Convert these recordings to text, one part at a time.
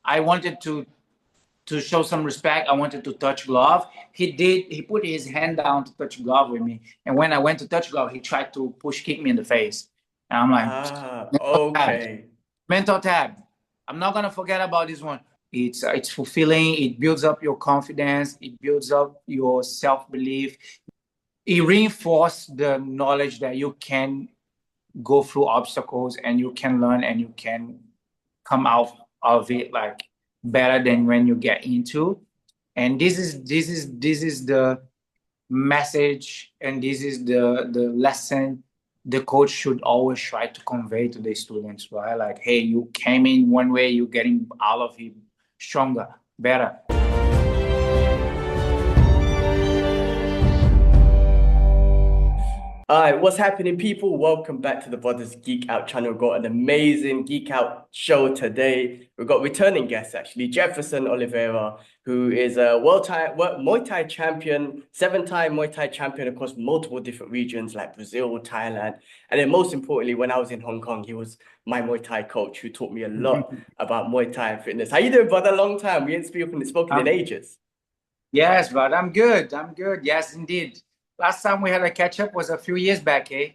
I wanted to show some respect. I wanted to touch glove. He did. He put his hand down to touch glove with me. And when I went to touch glove, he tried to push kick me in the face. And I'm like, Okay. mental tab. I'm not gonna forget about this one. It's fulfilling. It builds up your confidence. It builds up your self-belief. It reinforces the knowledge that you can go through obstacles and you can learn and you can come out of it like better than when you get into. And this is the message, and this is the lesson the coach should always try to convey to the students, right? Like, hey, you came in one way, you're getting out of it stronger, better. All right, what's happening, people? Welcome back to the Brothers Geek Out channel. We've got an amazing Geek Out show today. We've got returning guests, actually, Jefferson Oliveira, who is a Muay Thai champion, 7-time Muay Thai champion across multiple different regions like Brazil, Thailand. And then most importantly, when I was in Hong Kong, he was my Muay Thai coach who taught me a lot about Muay Thai and fitness. How you doing, brother? Long time. We ain't spoken in ages. Yes, but I'm good. I'm good. Yes, indeed. Last time we had a catch up was a few years back, eh?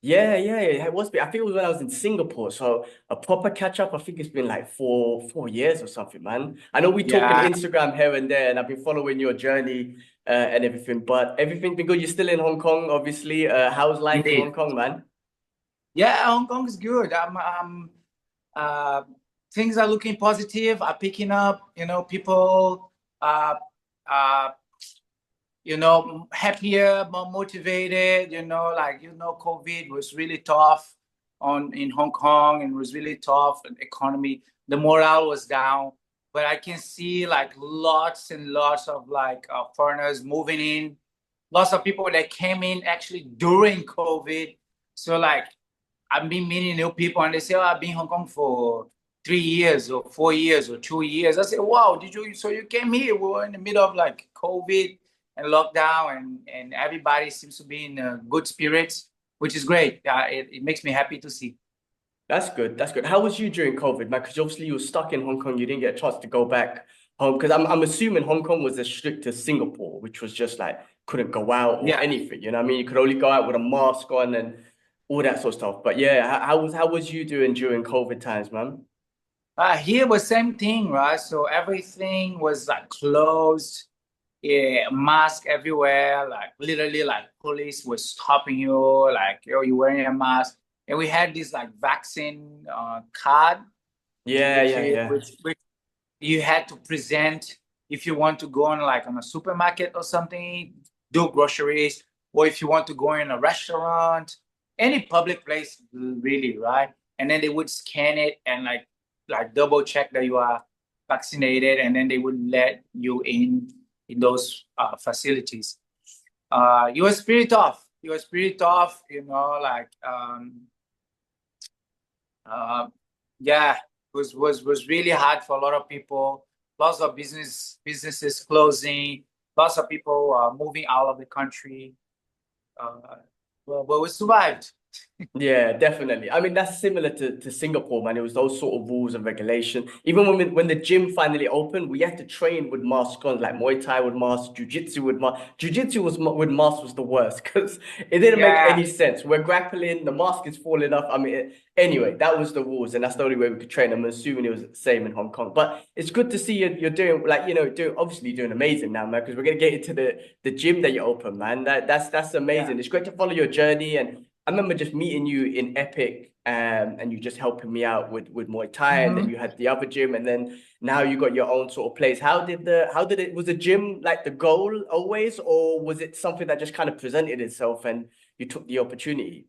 Yeah, it was. I think it was when I was in Singapore. So a proper catch up. I think it's been like four years or something, man. I know we talk on Yeah, Instagram here and there, and I've been following your journey and everything. But everything's been good. You're still in Hong Kong, obviously. How's life in Hong indeed. Kong, man? Yeah, Hong Kong is good. Uh, things are looking positive, are picking up, people uh, uh, happier, more motivated, COVID was really tough in Hong Kong, and was really tough. The economy, the morale was down, but I can see like lots and lots of like foreigners moving in, lots of people that came in actually during COVID. So like I've been meeting new people, and they say, "Oh, I've been in Hong Kong for 3 years or 4 years or 2 years." I say, "Wow, did you? So you came here? We were in the middle of like COVID and lockdown, and everybody seems to be in good spirits, which is great. It makes me happy to see." That's good. That's good. How was you during COVID, man? Because obviously you were stuck in Hong Kong. You didn't get a chance to go back home. Because I'm assuming Hong Kong was as strict as Singapore, which was just like couldn't go out or Yeah. anything. You know what I mean? You could only go out with a mask on and all that sort of stuff. But yeah, how was you doing during COVID times, man? Here was same thing, right? So everything was like closed. Yeah, mask everywhere. Like literally, like police was stopping you. Like, yo, you wearing a mask. And we had this like vaccine card, Yeah, which yeah, is yeah. which you had to present if you want to go on a supermarket or something, do groceries, or if you want to go in a restaurant, any public place, really, right? And then they would scan it and like double check that you are vaccinated, and then they would let you in those facilities. It was pretty tough. It was pretty tough, uh, yeah, was really hard for a lot of people. Lots of businesses closing. Lots of people moving out of the country. But we survived. Yeah, definitely. I mean, that's similar to Singapore, man. It was those sort of rules and regulation. Even when the gym finally opened, we had to train with masks on, like Muay Thai with masks, Jiu-Jitsu with masks. Jiu-Jitsu with masks was the worst because it didn't make Yeah, any sense. We're grappling, the mask is falling off. I mean, anyway, that was the rules, and that's the only way we could train. I'm assuming it was the same in Hong Kong. But it's good to see you're doing like obviously doing amazing now, man. Because we're gonna get into the gym that you open, man. That's yeah, amazing. It's great to follow your journey and. I remember just meeting you in Epic, and you just helping me out with Muay Thai, and then hmm you had the other gym, and then now you got your own sort of place. How did it was the gym like the goal always, or was it something that just kind of presented itself and you took the opportunity?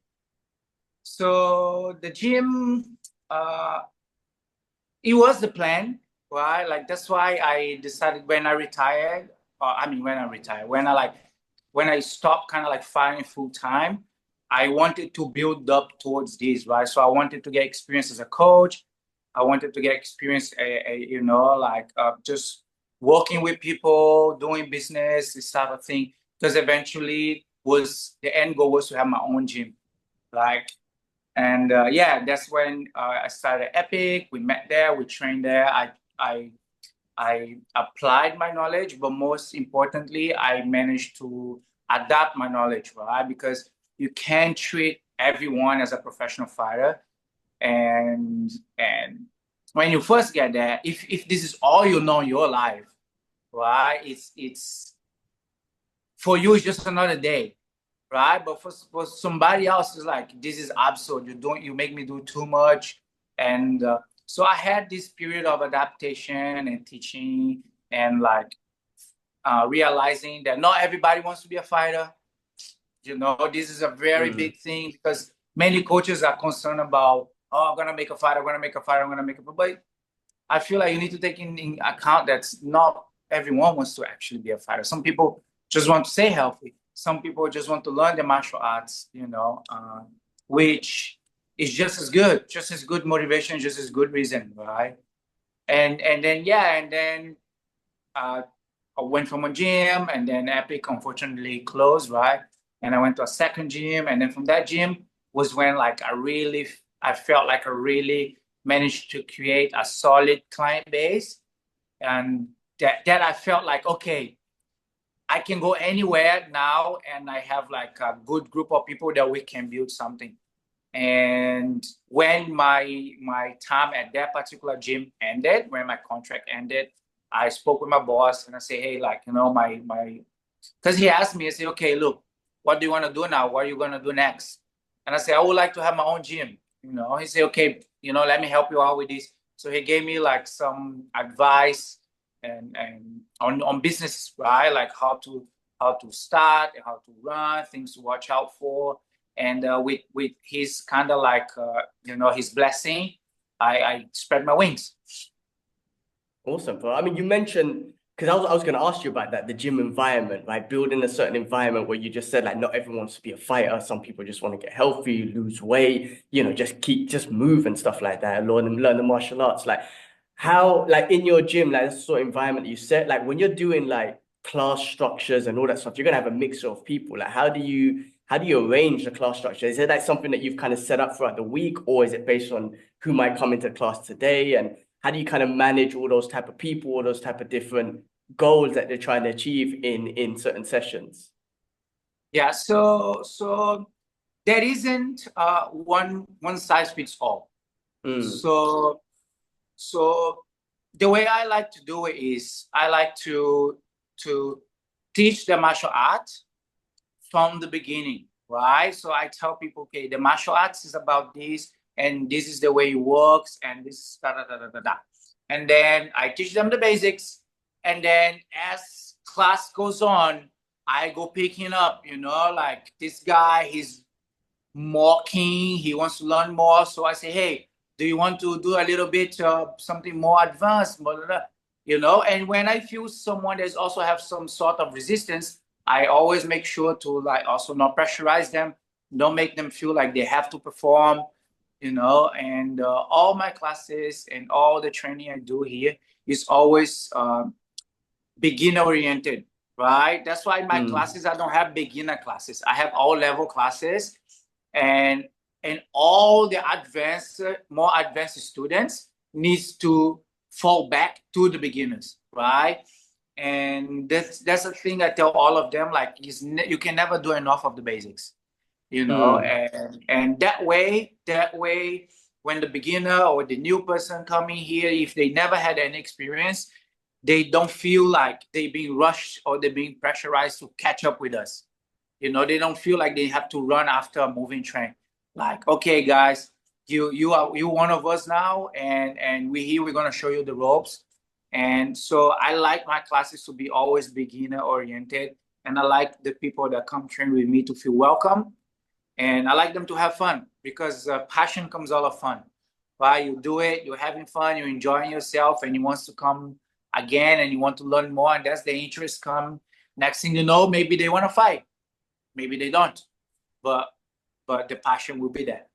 So the gym, it was the plan, right? Like that's why I decided when I retired, when I stopped kind of like fighting full time, I wanted to build up towards this, right? So I wanted to get experience as a coach. I wanted to get experience, just working with people, doing business, this type of thing. Because eventually, was the end goal was to have my own gym, like. And yeah, that's when I started Epic. We met there, we trained there. I applied my knowledge, but most importantly, I managed to adapt my knowledge, right? Because you can't treat everyone as a professional fighter. And when you first get there, if this is all you know in your life, right? It's for you, it's just another day, right? But for somebody else, it's like, this is absurd. You make me do too much. And so I had this period of adaptation and teaching and like realizing that not everybody wants to be a fighter. You know, this is a very big thing because many coaches are concerned about, oh, I'm gonna make a fighter, I'm gonna make a fighter, I'm gonna make a, but I feel like you need to take in account that not everyone wants to actually be a fighter. Some people just want to stay healthy. Some people just want to learn the martial arts, you know, which is just as good motivation, just as good reason, right? And then yeah, and then I went from a gym, and then Epic unfortunately closed, right? And I went to a second gym, and then from that gym was when like I felt like I really managed to create a solid client base, and that I felt like, okay, I can go anywhere now, and I have like a good group of people that we can build something. And when my time at that particular gym ended, when my contract ended, I spoke with my boss and I say, hey, like, you know, my because he asked me, I said, okay, look, what do you want to do now? What are you gonna do next? And I said, I would like to have my own gym. You know, he said, okay, you know, let me help you out with this. So he gave me like some advice and on business, right? Like how to start and how to run, things to watch out for. And with his kind of like you know, his blessing, I spread my wings. Awesome, bro. I mean, you mentioned, because I was going to ask you about that, the gym environment, right? Building a certain environment where you just said, like, not everyone wants to be a fighter. Some people just want to get healthy, lose weight, you know, just move and stuff like that, learn the martial arts. Like, how, like, in your gym, like, that's sort of environment that you set, like, when you're doing, like, class structures and all that stuff, you're going to have a mixture of people. Like, how do you arrange the class structure? Is it like something that you've kind of set up throughout the week, or is it based on who might come into class today? And how do you kind of manage all those type of people, all those type of different goals that they're trying to achieve in certain sessions? Yeah, so there isn't one size fits all. Mm, So so the way I like to do it is I like to teach the martial art from the beginning, right? So I tell people, okay, the martial arts is about this, and this is the way it works, and this is da da da da da da. And then I teach them the basics, and then as class goes on, I go picking up, you know, like this guy, he's more keen, he wants to learn more. So I say, hey, do you want to do a little bit something more advanced, blah, blah, blah, you know? And when I feel someone that's also have some sort of resistance, I always make sure to like also not pressurize them, don't make them feel like they have to perform, you know. And all my classes and all the training I do here is always beginner oriented, right? That's why in my mm, classes I don't have beginner classes. I have all level classes, and all the advanced, more advanced students needs to fall back to the beginners, right? And that's the thing I tell all of them, like you can never do enough of the basics, you know. mm, And that way when the beginner or the new person coming here, if they never had any experience, they don't feel like they're being rushed or they're being pressurized to catch up with us. You know, they don't feel like they have to run after a moving train. Like, okay, guys, you one of us now, and we here, we're gonna show you the ropes. And so I like my classes to be always beginner oriented, and I like the people that come train with me to feel welcome, and I like them to have fun because passion comes out of fun. Right? You do it, you're having fun, you're enjoying yourself, and you want to come again, and you want to learn more, and that's the interest come. Next thing you know, maybe they want to fight, maybe they don't, but the passion will be there.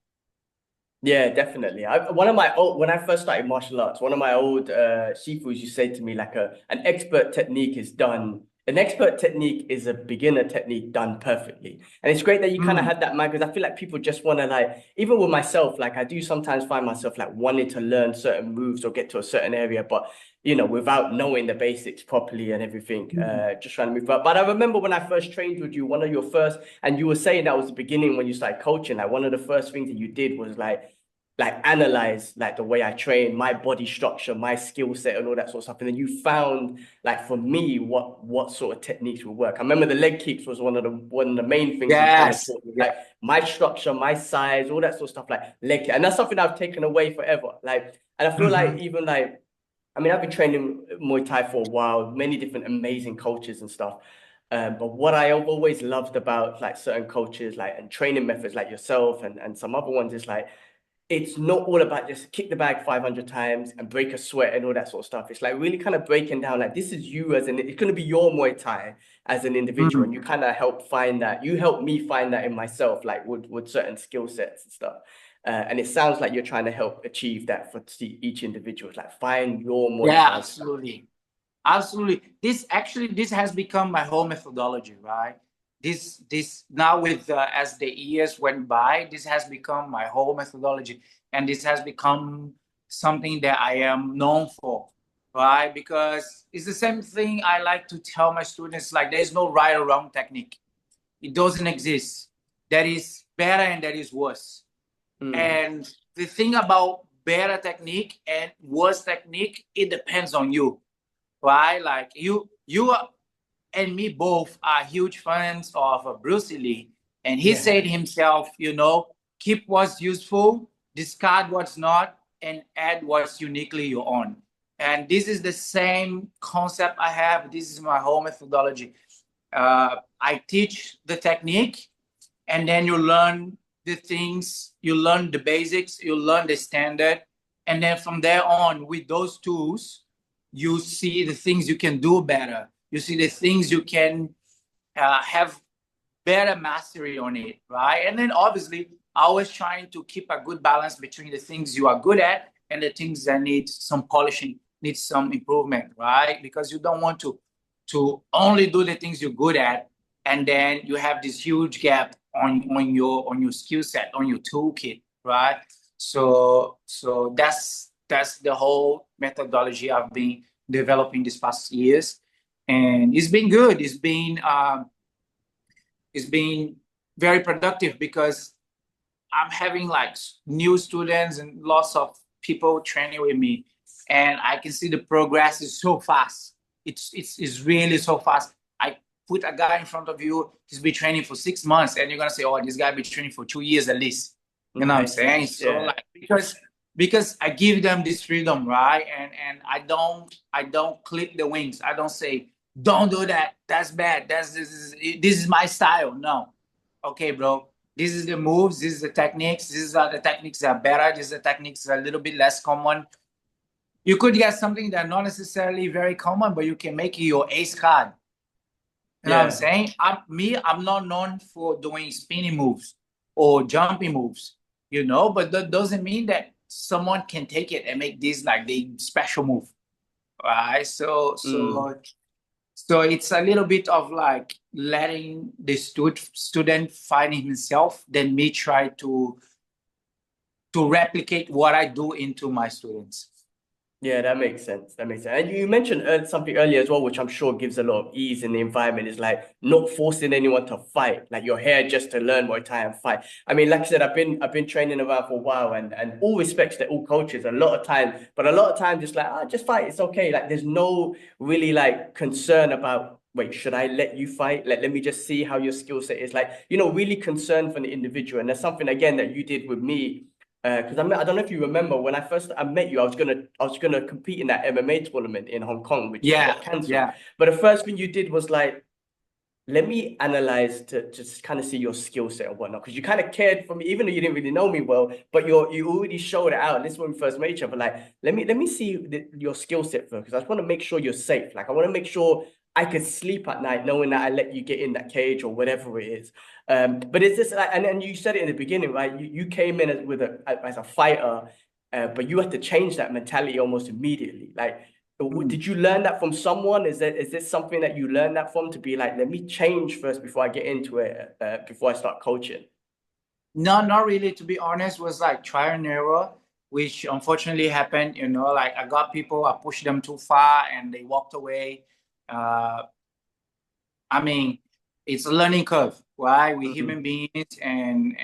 yeah, definitely. One of my old, when I first started martial arts, one of my old shifus used to say to me, like an expert technique is done an expert technique is a beginner technique done perfectly. And it's great that you kind of Mm. had that mind, because I feel like people just want to, like, even with myself, like I do sometimes find myself like wanting to learn certain moves or get to a certain area, but without knowing the basics properly and everything, Mm. just trying to move up. But I remember when I first trained with you, one of your first, and you were saying that was the beginning when you started coaching, like one of the first things that you did was like analyze like the way I train, my body structure, my skill set, and all that sort of stuff. And then you found, like, for me, what sort of techniques would work. I remember the leg kicks was one of the main things you kind of Yes. taught me, Yeah. like my structure, my size, all that sort of stuff, like leg kick. And that's something I've taken away forever. Like, and I feel like Mm-hmm. even like, I mean, I've been training Muay Thai for a while, many different amazing coaches and stuff. But what I have always loved about like certain coaches, like, and training methods like yourself and some other ones, is like, it's not all about just kick the bag 500 times and break a sweat and all that sort of stuff. It's like really kind of breaking down, like, this is you it's going to be your Muay Thai as an individual. Mm. And you kind of you help me find that in myself, like with certain skill sets and stuff. And it sounds like you're trying to help achieve that for each individual, like find your Muay Yeah, Thai style. absolutely. Absolutely. This has become my whole methodology, right? This now with as the years went by, this has become my whole methodology, and this has become something that I am known for, right? Because it's the same thing I like to tell my students, like there is no right or wrong technique. It doesn't exist. That is better and that is worse. Mm. And the thing about better technique and worse technique, it depends on you, right? Like you and me both are huge fans of Bruce Lee, and he Yeah. said himself, keep what's useful, discard what's not, and add what's uniquely your own. And this is the same concept I have. This is my whole methodology. I teach the technique, and then you learn the things, you learn the basics, you learn the standard, and then from there on, with those tools, you see the things you can do better. You see the things you can have better mastery on it, right? And then obviously, always trying to keep a good balance between the things you are good at and the things that need some polishing, need some improvement, right? Because you don't want to only do the things you're good at, and then you have this huge gap on your skill set, on your toolkit, right? So that's the whole methodology I've been developing these past years, and it's been good. It's been very productive because I'm having like new students and lots of people training with me, and I can see the progress is so fast. It's really so fast. I put a guy in front of you, he's been training for 6 months, and you're gonna say, "Oh, this guy been training for 2 years at least." You know what I'm Nice. saying? So Yeah. like because I give them this freedom, right? And I don't clip the wings. I don't say, "Don't do that. That's bad. This is my style." No. Okay, bro, this is the moves, this is the techniques, these are the techniques that are better, these are the techniques that are a little bit less common. You could get something that not necessarily very common, but you can make it your ace card. You know what I'm Yeah. saying? I'm not known for doing spinning moves or jumping moves, but that doesn't mean that someone can take it and make this like the special move, right? So Mm. so so it's a little bit of like letting the student find himself, then me try to replicate what I do into my students. Yeah, that makes sense. That makes sense. And you mentioned something earlier as well, which I'm sure gives a lot of ease in the environment, is like not forcing anyone to fight. Like you're here just to learn Muay Thai and fight. I mean, like I said, I've been training around for a while, and all respects to all coaches. A lot of times, but a lot of times, just like, just fight. It's okay. Like there's no really like concern about, wait, should I let you fight? Like let me just see how your skill set is. Like really concerned for the individual. And that's something again that you did with me. Because I don't know if you remember when I met you, I was gonna compete in that MMA tournament in Hong Kong, which Yeah, got cancelled. yeah. But the first thing you did was like, let me analyze to just kind of see your skill set and whatnot. Because you kind of cared for me, even though you didn't really know me well, but you already showed it out. This is when we first met each other. Like, let me see your skill set first, because I just want to make sure you're safe. Like, I want to make sure I could sleep at night knowing that I let you get in that cage or whatever it is. But it's just like, and you said it in the beginning, right? You came in as a fighter, but you had to change that mentality almost immediately. Like, Did you learn that from someone? Is this something that you learned that from, to be like, let me change first before I get into it, before I start coaching? No, not really. To be honest, was like trial and error, which unfortunately happened. You know, like I got people, I pushed them too far, and they walked away. Uh, I mean, it's a learning curve, right? We human beings, and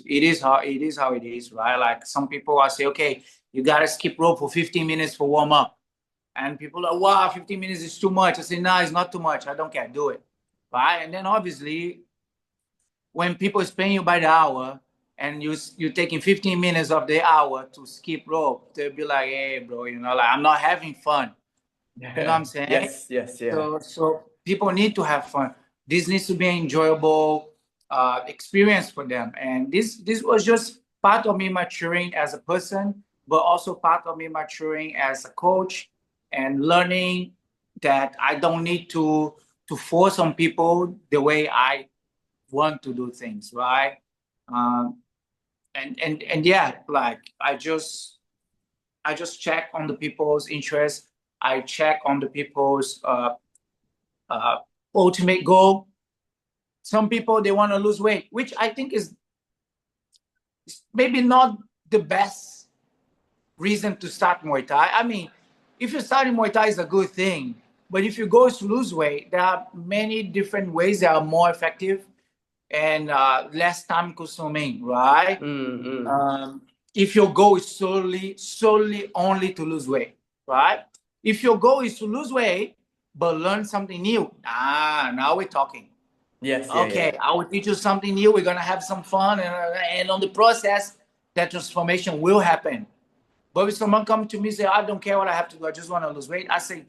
it is how it is, right? Like some people, I say, okay, you gotta skip rope for 15 minutes for warm up, and people are, wow, 15 minutes is too much. I say, no, it's not too much. I don't care, do it, right? And then obviously, when people is paying you by the hour, and you're taking 15 minutes of the hour to skip rope, they'll be like, hey, bro, like I'm not having fun. You know what I'm Yeah. saying? Yes, yes, yeah. So people need to have fun. This needs to be an enjoyable experience for them. And this was just part of me maturing as a person, but also part of me maturing as a coach and learning that I don't need to force on people the way I want to do things, right? Um, and yeah, like I just check on the people's interests. I check on the people's uh, ultimate goal. Some people they want to lose weight, which I think is maybe not the best reason to start Muay Thai. I mean, if you're starting Muay Thai is a good thing, but if you go to lose weight, there are many different ways that are more effective and less time consuming, right? Mm-hmm. Um, if your goal is solely only to lose weight, right? If your goal is to lose weight but learn something new, now we're talking. Yes, yeah, Okay, yeah. I will teach you something new. We're gonna have some fun, and on the process, that transformation will happen. But if someone come to me and say, "I don't care what I have to do, I just want to lose weight," I say,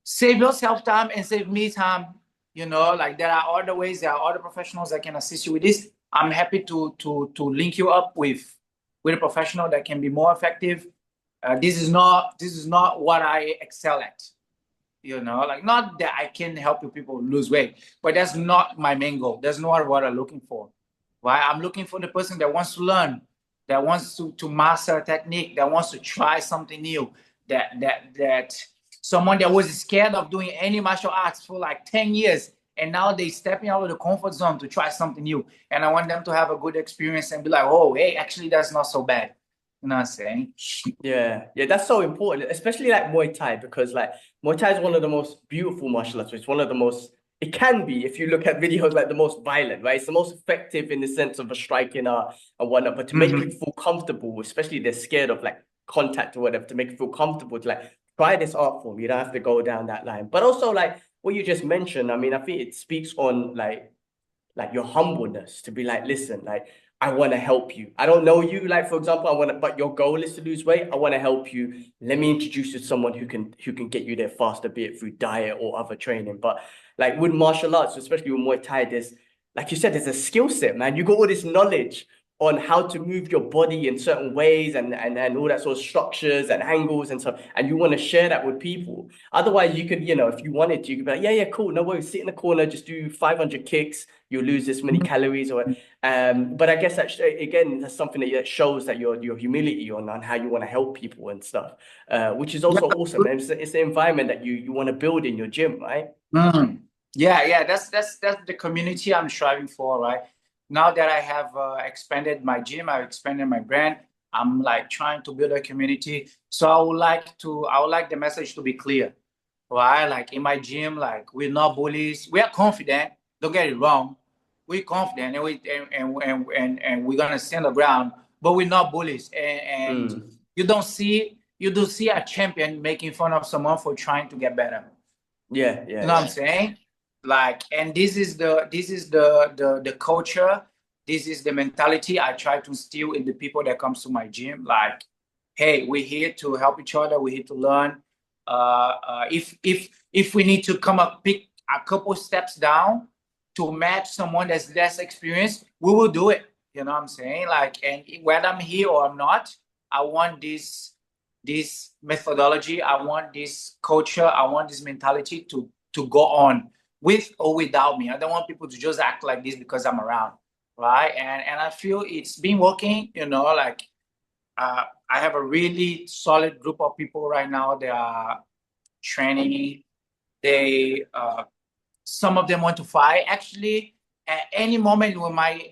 save yourself time and save me time. Like there are other ways, there are other professionals that can assist you with this. I'm happy to link you up with a professional that can be more effective. This is not what I excel at. Like not that I can help you people lose weight, but that's not my main goal. That's not what I'm looking for. Right? I'm looking for the person that wants to learn, that wants to master a technique, that wants to try something new, that someone that was scared of doing any martial arts for like 10 years, and now they stepping out of the comfort zone to try something new. And I want them to have a good experience and be like, oh, hey, actually that's not so bad. You know what I'm saying? Yeah, yeah, that's so important, especially like Muay Thai, because like Muay Thai is one of the most beautiful martial arts. It's one of the most, it can be, if you look at videos, like the most violent, right? It's the most effective in the sense of a striking and whatnot, but to make you feel comfortable, especially they're scared of like contact or whatever, to make you feel comfortable to like try this art form. You don't have to go down that line. But also like what you just mentioned, I mean, I think it speaks on like your humbleness to be like, listen, like I want to help you. I don't know you, like for example, but your goal is to lose weight. I want to help you. Let me introduce you to someone who can get you there faster, be it through diet or other training. But like with martial arts, especially with Muay Thai, there's like you said, there's a skill set, man. You got all this knowledge on how to move your body in certain ways and all that sort of structures and angles and stuff, and you want to share that with people. Otherwise, you could, if you wanted to, you could be like, yeah, yeah, cool, no worries, sit in the corner, just do 500 kicks, you'll lose this many calories or but I guess that again, that's something that shows that your humility on how you want to help people and stuff, which is also awesome. And it's the environment that you want to build in your gym, right? Yeah. That's the community I'm striving for, right? Now that I have expanded my gym, I've expanded my brand. I'm like trying to build a community. So I would like the message to be clear, right? Like in my gym, like we're not bullies. We are confident. Don't get it wrong. We're confident, and we're gonna stand the ground, but we're not bullies. And Mm. you do see a champion making fun of someone for trying to get better. Yeah, You yeah, know what I'm yeah. saying? Like, and this is the culture, this is the mentality I try to instill in the people that comes to my gym. Like, hey, we're here to help each other. We're here to learn. If we need to come up, pick a couple steps down to match someone that's less experienced, we will do it. You know what I'm saying? Like, and whether I'm here or I'm not, I want this methodology, I want this culture, I want this mentality to go on with or without me. I don't want people to just act like this because I'm around, right? And I feel it's been working. Like I have a really solid group of people right now. They are training. They some of them want to fight. Actually, at any moment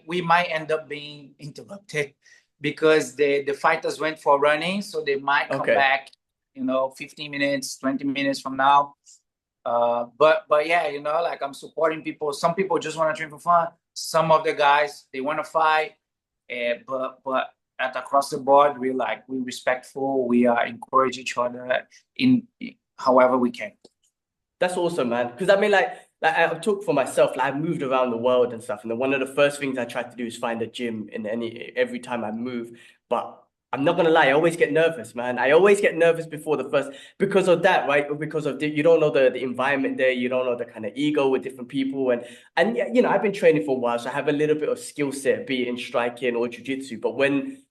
we might end up being interrupted because the fighters went for running, so they might come Okay. back, 15 minutes, 20 minutes from now. But yeah, like I'm supporting people. Some people just want to train for fun. Some of the guys they want to fight, but at across the board, we respectful. We encourage each other in however we can. That's awesome, man. Because I mean, like I've talked for myself. Like I've moved around the world and stuff, and then one of the first things I try to do is find a gym in every time I move. But I'm not gonna lie, I always get nervous, man. I always get nervous before the first because of that, right? Because of you don't know the environment there, you don't know the kind of ego with different people, and yeah, I've been training for a while, so I have a little bit of skill set, be it in striking or jiu-jitsu. But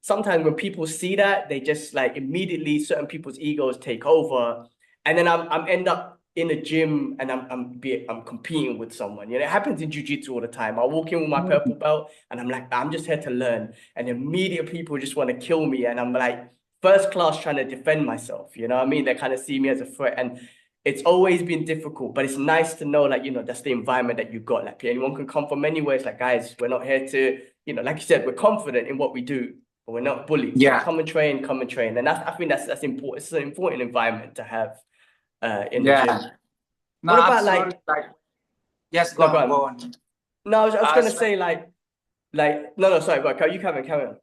sometimes when people see that, they just like immediately certain people's egos take over, and then I'm end up in a gym and I'm competing with someone. It happens in jiu-jitsu all the time. I walk in with my purple belt and I'm like, I'm just here to learn. And immediate people just want to kill me. And I'm like first class trying to defend myself. You know what I mean? They kind of see me as a threat. And it's always been difficult, but it's nice to know, like, that's the environment that you got. Like anyone can come from anywhere. It's like, guys, we're not here to, like you said, we're confident in what we do, but we're not bullies. So Yeah. come and train. And I think that's important. It's an important environment to have in the Yeah. gym. No, What about absolutely. Yes, go no, go on, go on. on. No, I was gonna So say no, sorry, but you carry on.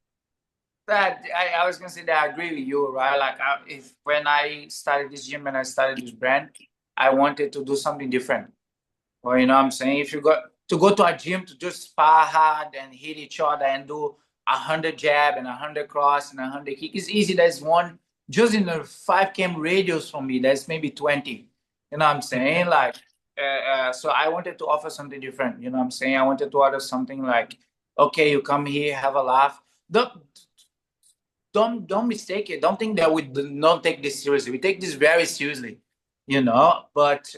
that I was gonna say that I agree with you, right? Like if when I started this gym and I started this brand, I wanted to do something different. Well, you know what I'm saying? If you got to go to a gym to just spar hard and hit each other and do 100 jab and 100 cross and 100 kick, it's easy. There's one just in a 5 km radius from me. There's maybe 20. You know what I'm saying? Like, so I wanted to offer something different. You know what I'm saying? I wanted to offer something like, okay, you come here, have a laugh. Don't mistake it. Don't think that we do not take this seriously. We take this very seriously, But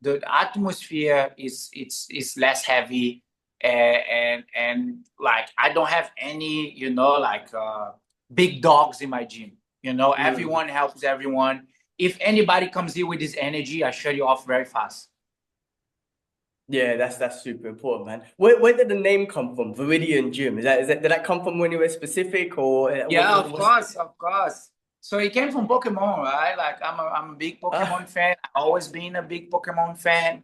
the atmosphere is less heavy, and like I don't have any, big dogs in my gym. Everyone helps everyone. If anybody comes here with this energy, I shut you off very fast. Yeah, that's super important, man. Where did the name come from? Viridian Gym. Did that come from anywhere specific or Yeah, of course, of course. So it came from Pokemon, right? Like I'm a big Pokemon fan. I've always been a big Pokemon fan.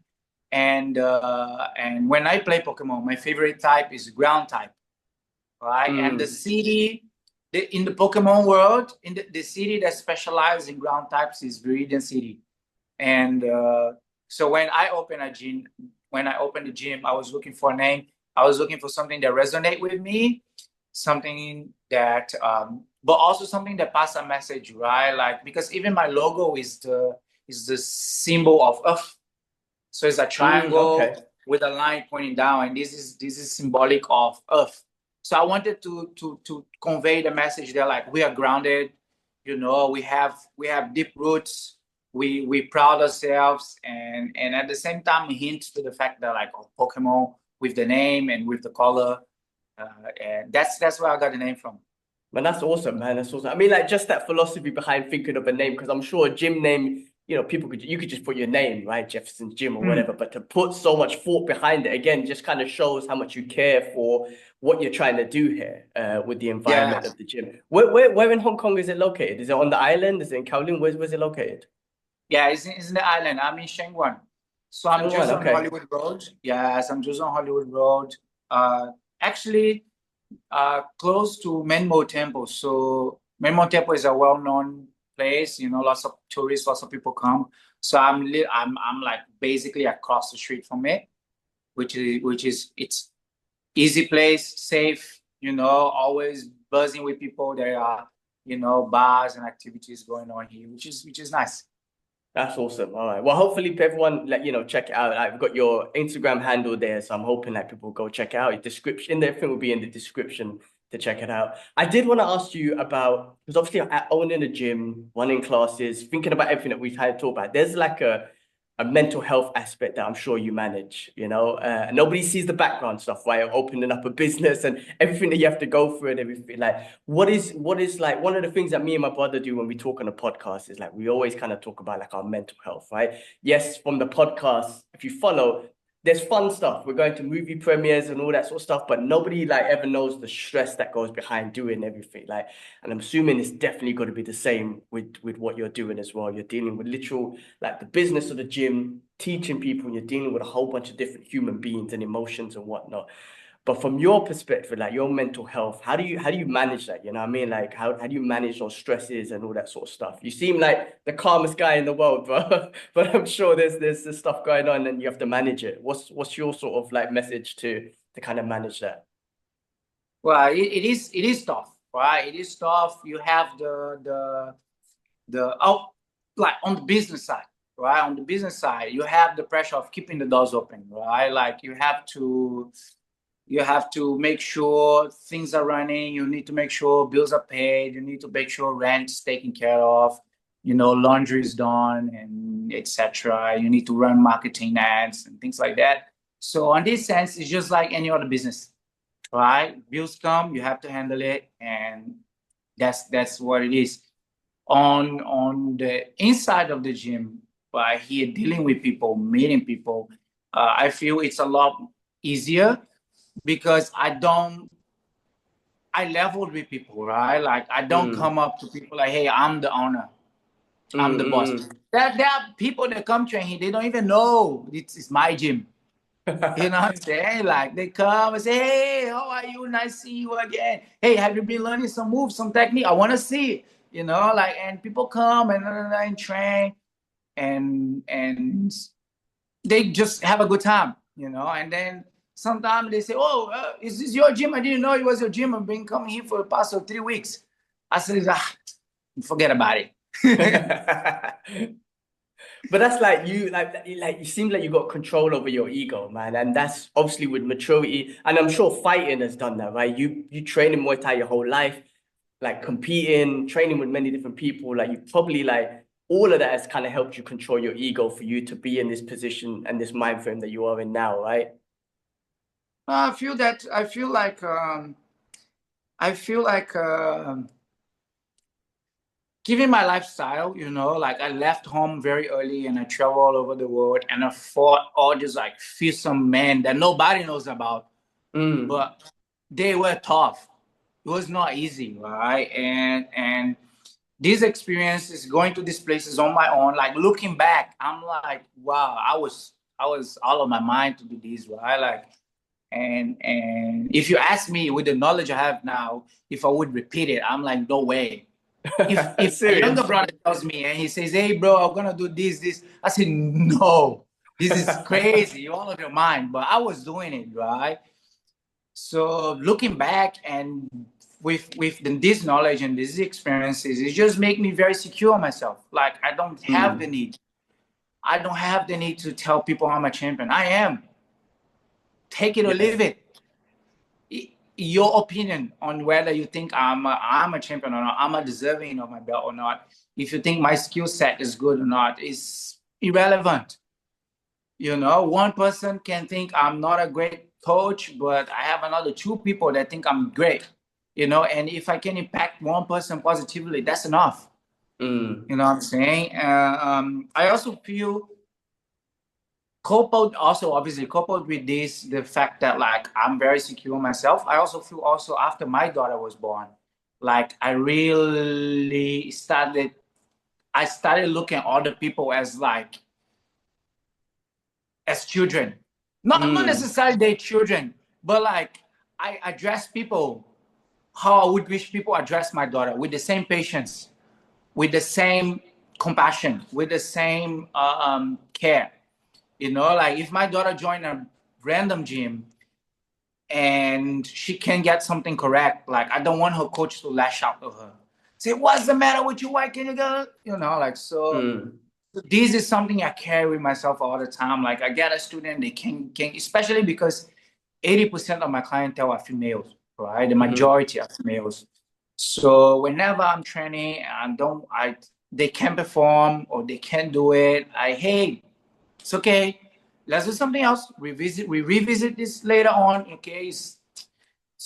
And when I play Pokemon, my favorite type is ground type, right? And the city in the Pokemon world, in the city that specializes in ground types is Viridian City. And so when I opened the gym, I was looking for a name. I was looking for something that resonate with me, something that, but also something that pass a message, right? Like because even my logo is the symbol of Earth. So it's a triangle Okay. with a line pointing down, and this is symbolic of Earth. So I wanted to convey the message that like we are grounded, we have deep roots, we proud ourselves, and at the same time hint to the fact that like Pokemon with the name and with the color, and that's where I got the name from. Man, that's awesome, man. That's awesome. I mean, like just that philosophy behind thinking of a name, because I'm sure a gym name, you could just put your name, right? Jefferson's Gym or whatever, but to put so much thought behind it, again, just kind of shows how much you care for what you're trying to do here, with the environment of the gym. Where in Hong Kong is it located? Is it on the island? Is it in Kowloon? Where's it located? Yeah, it's in the island. I'm in Shenzhen. So I'm Shenzhen, just on okay. Hollywood Road. Yes, I'm just on Hollywood Road. Actually, close to Menmo Temple. So Menmo Temple is a well-known place. Lots of tourists, lots of people come. So I'm like basically across the street from it, which is it's easy place, safe. Always buzzing with people. There are bars and activities going on here, which is nice. That's awesome. All right. Well, hopefully everyone check it out. I've got your Instagram handle there, so I'm hoping that people go check it out. Your description, everything will be in the description to check it out. I did want to ask you about, because obviously owning a gym, running classes, thinking about everything that we've had to talk about. There's like a mental health aspect that I'm sure you manage, you know. Nobody sees the background stuff, right? Opening up a business and everything that you have to go through and everything. Like, what is like one of the things that me and my brother do when we talk on a podcast is like we always kind of talk about like our mental health, right? Yes, from the podcast, if you follow, there's fun stuff. We're going to movie premieres and all that sort of stuff, but nobody like ever knows the stress that goes behind doing everything. Like, and I'm assuming it's definitely going to be the same with what you're doing as well. You're dealing with literal like the business of the gym, teaching people, and you're dealing with a whole bunch of different human beings and emotions and whatnot. But from your perspective, like your mental health, how do you manage that? You know what I mean? Like how do you manage those stresses and all that sort of stuff? You seem like the calmest guy in the world, bro. But I'm sure there's this stuff going on and you have to manage it. What's your sort of like message to kind of manage that? Well, it is tough, right? It is tough. You have the oh, like on the business side, right? On the business side, you have the pressure of keeping the doors open, right? Like you have to make sure things are running. You need to make sure bills are paid. You need to make sure rent's taken care of. Laundry is done, and etc. You need to run marketing ads and things like that. So, on this sense, it's just like any other business, right? Bills come, you have to handle it, and that's what it is. On the inside of the gym, by here dealing with people, meeting people, I feel it's a lot easier because I leveled with people, right? Like I don't Mm, come up to people like, hey, I'm the owner, I'm the boss. mm, There are people that come train here, they don't even know it's my gym. You know mm. what I'm saying? Like they come and say, hey, how are you? Nice to see you again. Hey, have you been learning some moves, some technique? I want to see it. Like, and people come and train and they just have a good time. And then sometimes they say, oh, is this your gym? I didn't know it was your gym. I've been coming here for the past 3 weeks. I said, forget about it. But that's like you like you seem like you got control over your ego, man. And that's obviously with maturity. And I'm sure fighting has done that, right? You train in Muay Thai your whole life, like competing, training with many different people. Like you probably like all of that has kind of helped you control your ego for you to be in this position and this mind frame that you are in now, right? I feel that I feel like given my lifestyle, like I left home very early and I travel all over the world and I fought all these like fearsome men that nobody knows about, Mm, but they were tough. It was not easy, right? And this experience is going to these places on my own. Like looking back, I'm like, wow, I was out of my mind to do this, right? Like, and if you ask me with the knowledge I have now, if I would repeat it, I'm like, no way. If a younger serious. brother tells me and he says, hey bro, I'm gonna do this, I said, no, this is crazy, you're out of your mind. But I was doing it, right? So looking back and with this knowledge and these experiences, it just make me very secure myself. Like Mm, I don't have the need to tell people I'm a champion. I am. Take it or leave yes. it. Your opinion on whether you think I'm a champion or not, I'm a deserving of my belt or not, if you think my skill set is good or not, is irrelevant. One person can think I'm not a great coach, but I have another two people that think I'm great. And if I can impact one person positively, that's enough. Mm, You know what I'm saying? I also feel coupled with this, the fact that like I'm very secure myself, I also feel also after my daughter was born, like I started looking at other people as like as children. Not mm, necessarily they children, but like I address people how I would wish people address my daughter, with the same patience, with the same compassion, with the same care. Like if my daughter joined a random gym and she can get something correct, like I don't want her coach to lash out to her. Say, what's the matter with you? Why can you go? Like so. mm, This is something I carry with myself all the time. Like I get a student, they can especially because 80% of my clientele are females, right? The mm, majority are females. So whenever I'm training and they can't perform or they can't do it, hey, It's okay. Let's do something else. We revisit this later on. Okay, it's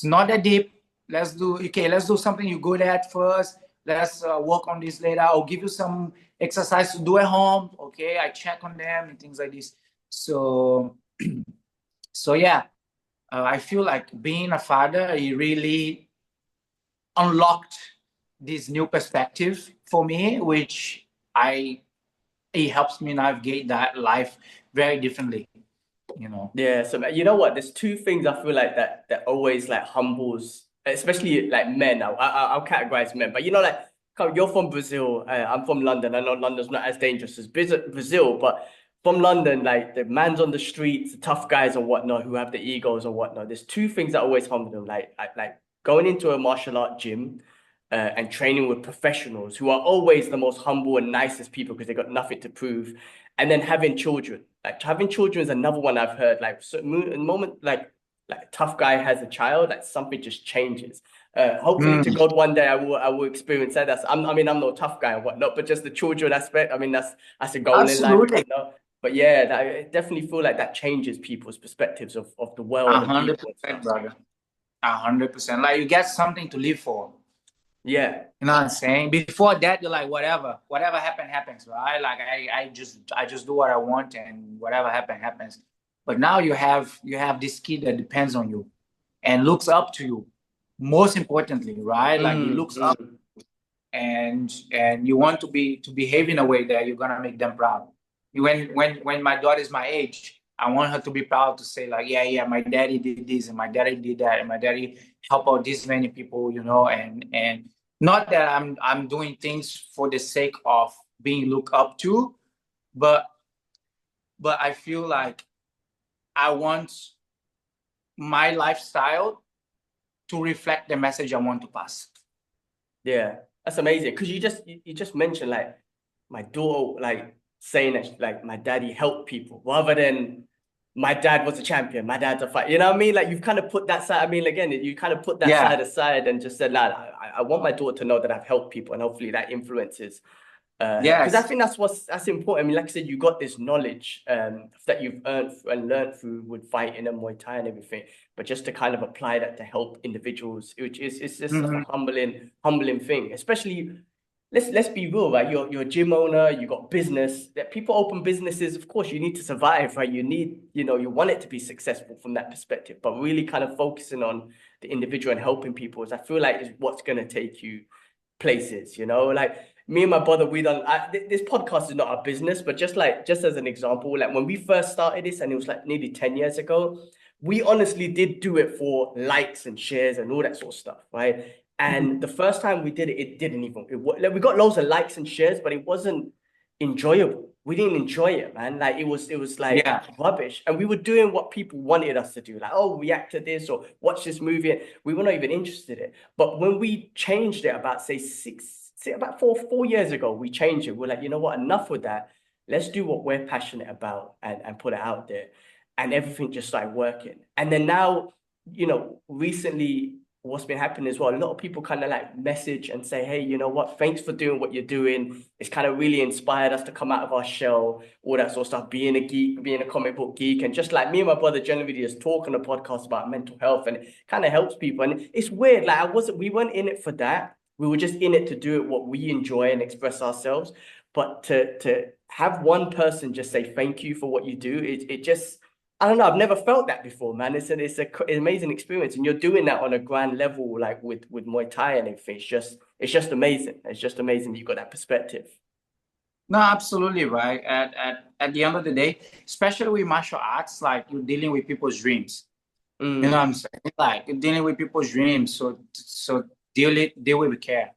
not that deep. Let's do something you're good at first. Let's work on this later. I'll give you some exercise to do at home. Okay, I check on them and things like this. So so yeah, I feel like being a father, it really unlocked this new perspective for me, which I it helps me navigate that life very differently, you know. Yeah, so you know what? There's two things I feel like that always like humbles, especially like men. I'll categorize men, but you know, like you're from Brazil, I'm from London. I know London's not as dangerous as Brazil, but from London, like the man's on the streets, the tough guys and whatnot who have the egos and whatnot. There's two things that always humble them, like going into a martial art gym. And training with professionals who are always the most humble and nicest people because they got nothing to prove, and then having children. Like having children is another one I've heard. Like so, the moment like a tough guy has a child, like something just changes. Hopefully to Mm, God one day I will experience that. I mean I'm no tough guy and whatnot, but just the children aspect. I mean that's a goal in life and absolutely. whatnot. But yeah, I definitely feel like that changes people's perspectives of the world A and hundred people and percent, stuff. brother. 100%. Like you get something to live for. Yeah, You know what I'm saying? Before that, you're like, whatever happened, happens, right? Like I just do what I want and whatever happened, happens. But now you have this kid that depends on you and looks up to you. Most importantly, right? Like he looks up mm. and you want to behave in a way that you're gonna make them proud. When my daughter is my age, I want her to be proud to say like, yeah, my daddy did this and my daddy did that and my daddy helped out this many people, you know, and not that I'm doing things for the sake of being looked up to, but I feel like I want my lifestyle to reflect the message I want to pass. Yeah, that's amazing. Because you just mentioned like my daughter like saying that like my daddy helped people rather than my dad was a champion, my dad's a fight. You know what I mean? Like you've kind of put that side. I mean, again, you kind of put that Yeah. side aside and just said, nah, I want my daughter to know that I've helped people, and hopefully that influences her. Because I Yes. think that's important. I mean, like I said, you got this knowledge that you've earned and learned through with fighting and Muay Thai and everything, but just to kind of apply that to help individuals, which is it's just such a Mm-hmm. humbling thing. Especially, let's be real, right? You're a gym owner, you got business. That people open businesses, of course, you need to survive, right? You need, you want it to be successful from that perspective, but really kind of focusing on the individual and helping people is, I feel like, is what's gonna take you places, like me and my brother, this podcast is not our business, but just as an example, like when we first started this and it was like nearly 10 years ago, we honestly did do it for likes and shares and all that sort of stuff, right? And the first time we did it, it didn't even like, we got loads of likes and shares, but it wasn't enjoyable. We didn't enjoy it, man. Like it was like Yeah. rubbish. And we were doing what people wanted us to do, like, oh, react to this or watch this movie. We were not even interested in it. But when we changed it about say about four years ago, we changed it. We're like, you know what, enough with that. Let's do what we're passionate about and put it out there. And everything just started working. And then now, recently what's been happening as well, a lot of people kind of like message and say, hey, you know what, thanks for doing what you're doing. It's kind of really inspired us to come out of our shell, all that sort of stuff, being a geek, being a comic book geek. And just like me and my brother generally just talk on a podcast about mental health, and it kind of helps people. And it's weird, like we weren't in it for that. We were just in it to do it what we enjoy and express ourselves. But to have one person just say thank you for what you do, it just, I don't know. I've never felt that before, man. It's an amazing experience, and you're doing that on a grand level, like with Muay Thai and everything. It's just amazing. It's just amazing that you've got that perspective. No, absolutely right. At the end of the day, especially with martial arts, like you're dealing with people's dreams. You know what I'm Mm. saying? Like you're dealing with people's dreams. So deal with care.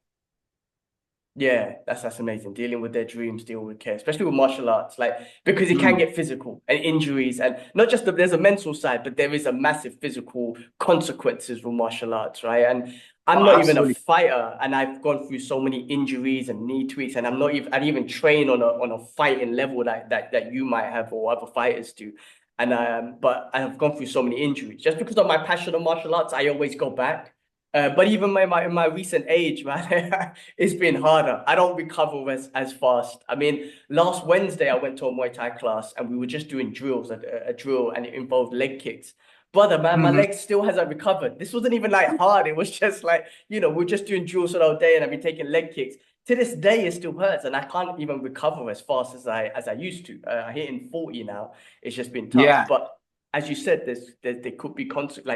Yeah, that's amazing. Dealing with their dreams, dealing with care, especially with martial arts, like because it can Mm, get physical and injuries, and not just there's a mental side, but there is a massive physical consequences with martial arts, right? And I'm oh, not even a absolutely. fighter, and I've gone through so many injuries and knee tweaks, and I didn't even train on a fighting level that you might have or other fighters do. And but I have gone through so many injuries just because of my passion of martial arts. I always go back. But even in my recent age, man, it's been harder. I don't recover as fast. I mean, last Wednesday I went to a Muay Thai class and we were just doing drills, a drill, and it involved leg kicks. Brother, man, my Mhm. leg still hasn't recovered. This wasn't even like hard. It was just like, we're just doing drills all day and I've been taking leg kicks. To this day, it still hurts and I can't even recover as fast as I used to. I hit in 40 now. It's just been tough. Yeah, But as you said, there could be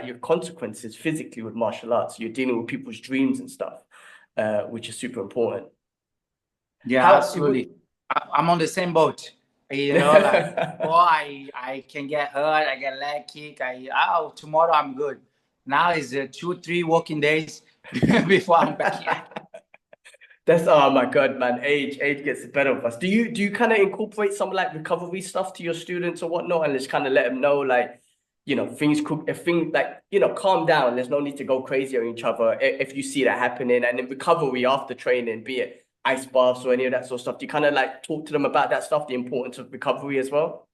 your consequences physically with martial arts. You're dealing with people's dreams and stuff, which is super important. yeah, How it absolutely. would. I'm on the same boat. You know, like, oh, I can get hurt, I get leg kick. Oh, tomorrow I'm good. Now is 2, 3 working days before I'm back here. That's oh my God, man. Age gets the better of us. Do you kind of incorporate some like recovery stuff to your students or whatnot, and just kind of let them know like, things could if things like calm down. There's no need to go crazy on each other if you see that happening, and then recovery after training, be it ice baths or any of that sort of stuff. Do you kind of like talk to them about that stuff, the importance of recovery as well?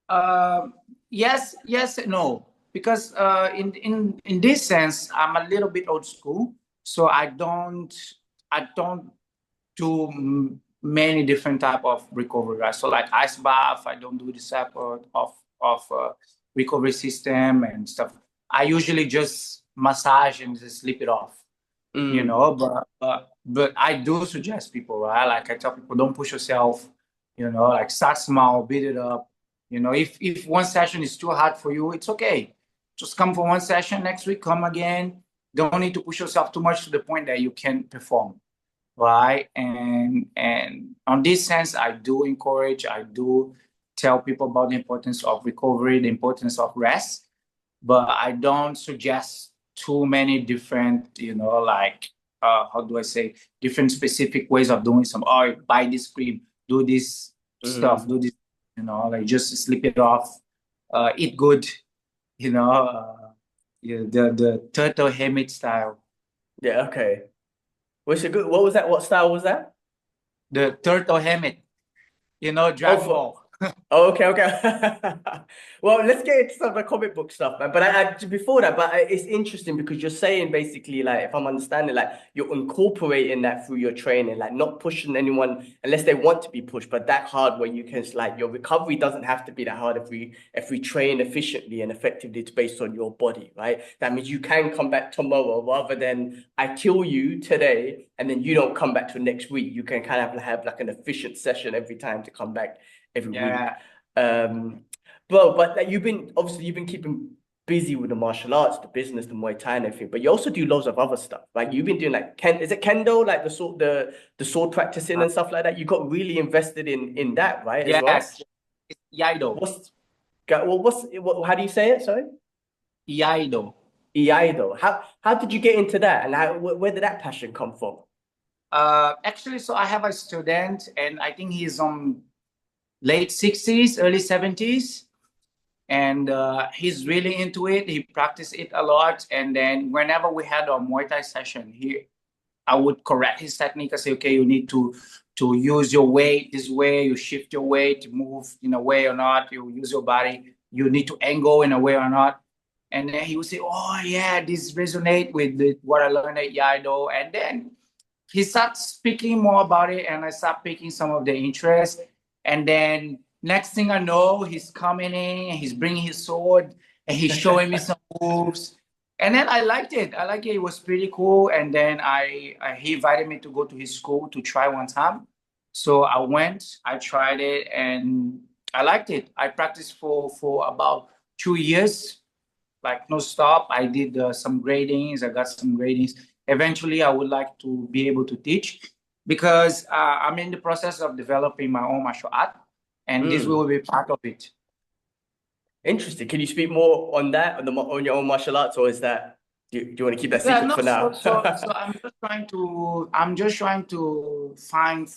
Um, yes, yes, and no, because in this sense, I'm a little bit old school, so I don't do many different type of recovery, right? So like ice bath, I don't do this type of recovery system and stuff. I usually just massage and just sleep it off, Mm, but I do suggest people, right? Like I tell people, don't push yourself, like start small, build it up. If one session is too hard for you, it's okay. Just come for one session, next week come again. Don't need to push yourself too much to the point that you can't perform, right? And on this sense, I do tell people about the importance of recovery, the importance of rest, but I don't suggest too many different, like how do I say, different specific ways of doing some. Oh, buy this cream, do this stuff, mm. do this, like just sleep it off, eat good, you know, yeah, the turtle hermit style, Yeah, okay. What's a good? What was that? What style was that? the turtle hermit, Oh, Dragon for Ball. Oh, okay, okay. Well, let's get into some of the comic book stuff, man. But before that, it's interesting because you're saying basically, like, if I'm understanding, like, you're incorporating that through your training, like, not pushing anyone unless they want to be pushed, but that hard where you can, like, your recovery doesn't have to be that hard if we train efficiently and effectively. It's based on your body, right? That means you can come back tomorrow rather than I kill you today and then you don't come back till next week. You can kind of have like an efficient session every time to come back every week. Yeah. Um, but like, you've been keeping busy with the martial arts, the business, the Muay Thai and everything, but you also do loads of other stuff. Like you've been doing like is it Kendo, like the sword practicing and stuff like that? You got really invested in that, right, as well? Yes. It's Iaido. How do you say it? Sorry? Iaido. Iaido. How did you get into that, and where did that passion come from? Actually, so I have a student, and I think he's on late 60s, early 70s, and he's really into it. He practiced it a lot, and then whenever we had a Muay Thai session, I would correct his technique. I say, okay, you need to use your weight this way. You shift your weight, move in a way or not. You use your body. You need to angle in a way or not. And then he would say, oh yeah, this resonate with what I learned at Yaido. And then he started speaking more about it, and I started picking some of the interest. And then next thing I know, he's coming in, and he's bringing his sword, and he's showing me some moves. And then I liked it. I liked it. It was pretty cool. And then he invited me to go to his school to try one time. So I went, I tried it, and I liked it. I practiced for about 2 years, like no stop. I did some gradings. I got some gradings. Eventually, I would like to be able to teach because I'm in the process of developing my own martial art, and this will Mm. be part of it. Interesting. Can you speak more on that, on your own martial arts, or is that do you want to keep that Yeah, secret no. for So now? so so I'm just trying to find.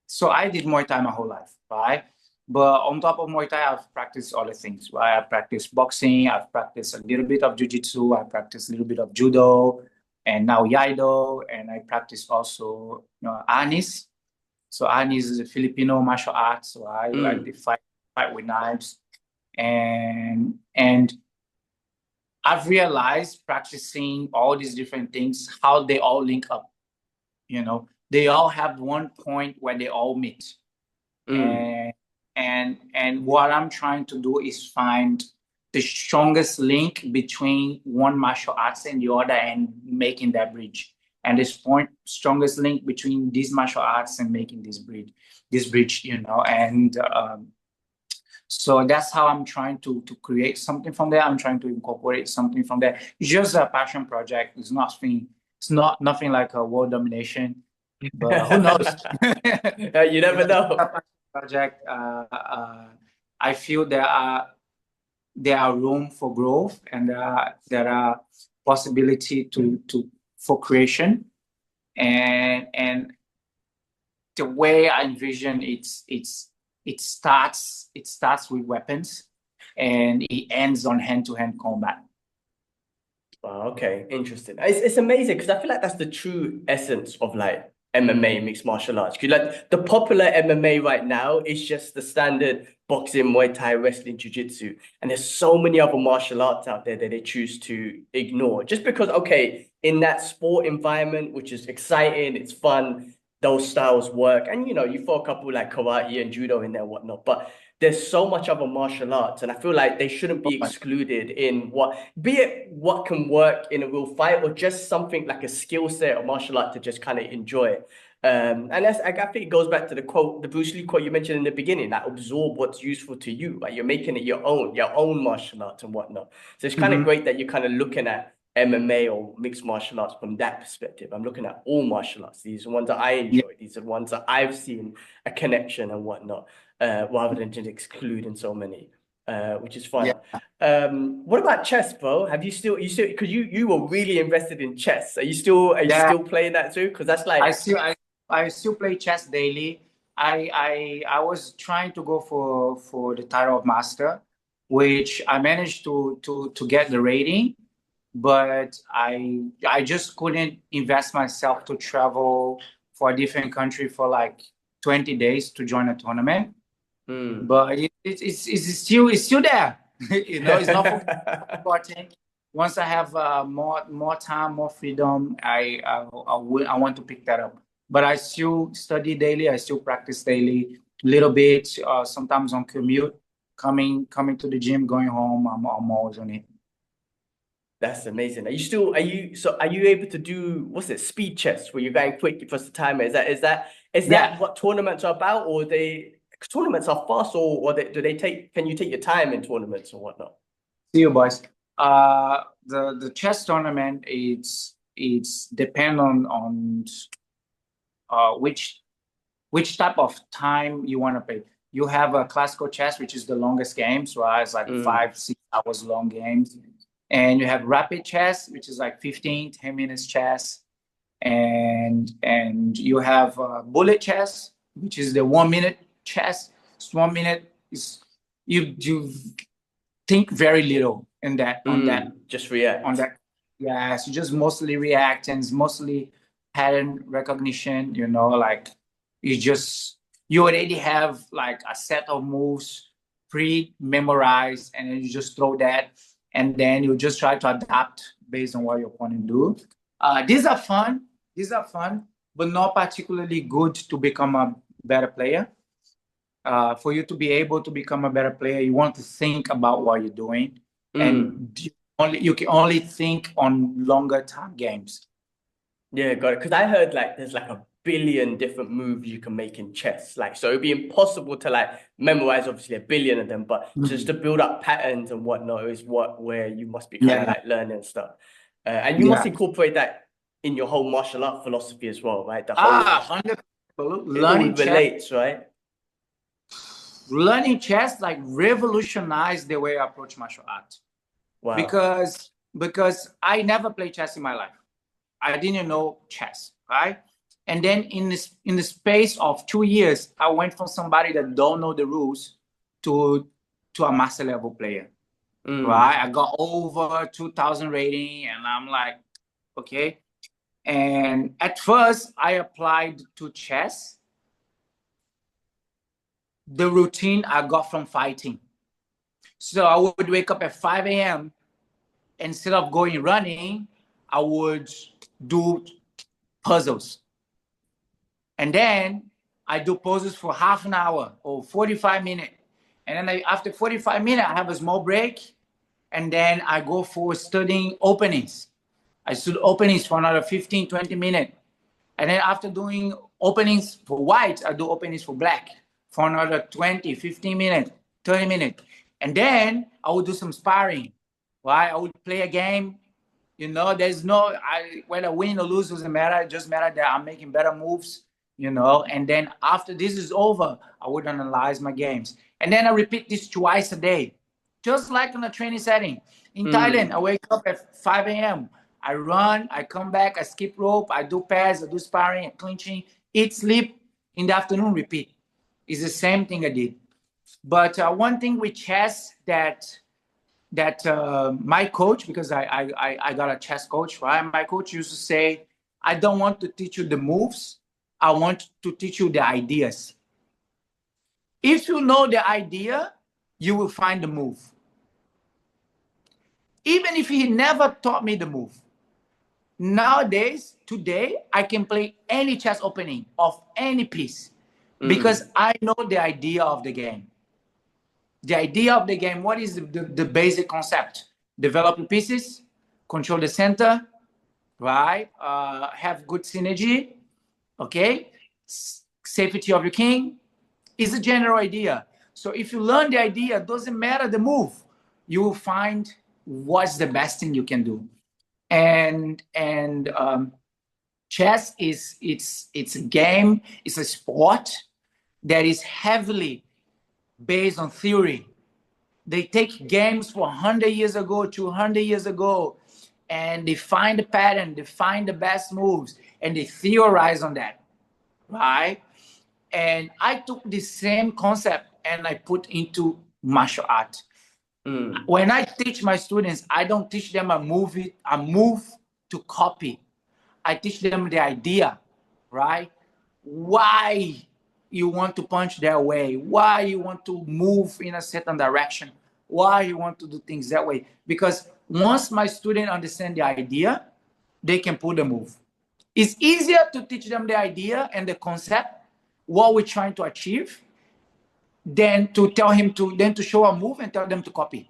So I did Muay Thai my whole life, right? But on top of Muay Thai, I've practiced other things, right? I've practiced boxing, I've practiced a little bit of jiu-jitsu, I practiced a little bit of judo, and now Yaido, and I practice also, Anis. So Anis is a Filipino martial art, so I like Mm. to fight with knives, and I've realized practicing all these different things, how they all link up. They all have one point where they all meet. And what I'm trying to do is find the strongest link between one martial arts and the other and making that bridge. And this strongest link between these martial arts and making this bridge, and so that's how I'm trying to create something from there. I'm trying to incorporate something from there. It's just a passion project. It's nothing like a world domination, but who knows? You never know. Project. I feel there are room for growth, and there are possibility for creation, and the way I envision it starts with weapons, and it ends on hand-to-hand combat. Wow, okay, interesting. It's amazing because I feel like that's the true essence of like MMA, mixed martial arts. Because like the popular MMA right now is just the standard boxing, Muay Thai, wrestling, jiu-jitsu. And there's so many other martial arts out there that they choose to ignore. Just because, okay, in that sport environment, which is exciting, it's fun, those styles work. And you throw a couple like karate and judo in there and whatnot. But there's so much other martial arts, and I feel like they shouldn't be excluded in be it what can work in a real fight or just something like a skill set or martial art to just kind of enjoy. And that's, I think it goes back to the quote, the Bruce Lee quote you mentioned in the beginning, that absorb what's useful to you. Like you're making it your own martial arts and whatnot. So it's kind of great that you're kind of looking at MMA or mixed martial arts from that perspective. I'm looking at all martial arts. These are the ones that I enjoy. These are the ones that I've seen a connection and whatnot. Rather than just excluding so many, which is fun. Yeah. What about chess, bro? Have you still because you were really invested in chess? Are you still playing that too? Because that's like I still play chess daily. I was trying to go for the title of master, which I managed to get the rating, but I just couldn't invest myself to travel for a different country for like 20 days to join a tournament. But it's still there. It's not important. Once I have more time, more freedom, I want to pick that up. But I still study daily. I still practice daily, a little bit. Sometimes on commute, coming to the gym, going home. I'm always on it. That's amazing. Are you able to do, what's it, speed chess, where you're going quick, you press the timer? Is that what tournaments are about, or tournaments are fast, or can you take your time in tournaments or whatnot? See you, boys. The chess tournament, it's depend on which type of time you want to play. You have a classical chess, which is the longest games, right? It's like 5-6 hours long games. And you have rapid chess, which is like 10 minutes chess. And you have bullet chess, which is the 1 minute chess. It's 1 minute. You think very little on that. Just react. On that. Yes, you just mostly react, and it's mostly pattern recognition, like you already have like a set of moves pre-memorized, and then you just throw that, and then you just try to adapt based on what your opponent do. These are fun, but not particularly good to become a better player. For you to be able to become a better player, you want to think about what you're doing, and you can only think on longer time games. Yeah, got it. Because I heard like there's like 1 billion different moves you can make in chess. Like, so it'd be impossible to like memorize obviously 1 billion of them, but just to build up patterns and whatnot is where you must be kind of like learning stuff. And you must incorporate that in your whole martial art philosophy as well, right? The whole 100%. Learning relates, right? Learning chess like revolutionized the way I approach martial art. Wow. Because I never played chess in my life. I didn't know chess, right? And then in the space of 2 years, I went from somebody that don't know the rules to a master level player, right? I got over 2,000 rating, and I'm like, okay. And at first, I applied to chess the routine I got from fighting. So I would wake up at 5 a.m. instead of going running, I would do puzzles. And then I do puzzles for half an hour or 45 minutes. And then after 45 minutes, I have a small break. And then I go for studying openings. I study openings for another 15, 20 minutes. And then after doing openings for white, I do openings for black for another 20, 15 minutes, 30 minutes. And then I would do some sparring, right? I would play a game. You know, there's no, whether win or lose doesn't matter. It just matters that I'm making better moves, you know. And then after this is over, I would analyze my games. And then I repeat this twice a day, just like in a training setting. In Thailand, I wake up at 5 a.m. I run, I come back, I skip rope, I do pads, I do sparring, clinching, eat, sleep. In the afternoon, repeat. It's the same thing I did. But one thing with chess that my coach, because I got a chess coach, right? My coach used to say, I don't want to teach you the moves. I want to teach you the ideas. If you know the idea, you will find the move. Even if he never taught me the move. Nowadays, today, I can play any chess opening of any piece because I know the idea of the game. The idea of the game, what is the basic concept? Develop your pieces, control the center, right? Have good synergy, okay? Safety of your king is a general idea. So if you learn the idea, doesn't matter the move, you will find what's the best thing you can do. And chess it's a game, it's a sport that is heavily based on theory. They take games for 100 years ago, 200 years ago, and they find the pattern, they find the best moves, and they theorize on that, right? And I took the same concept and I put into martial art. When I teach my students, I don't teach them a move to copy. I teach them the idea, right? Why you want to punch that way, why you want to move in a certain direction, why you want to do things that way. Because once my student understand the idea, they can pull the move. It's easier to teach them the idea and the concept, what we're trying to achieve, than to tell him to show a move and tell them to copy.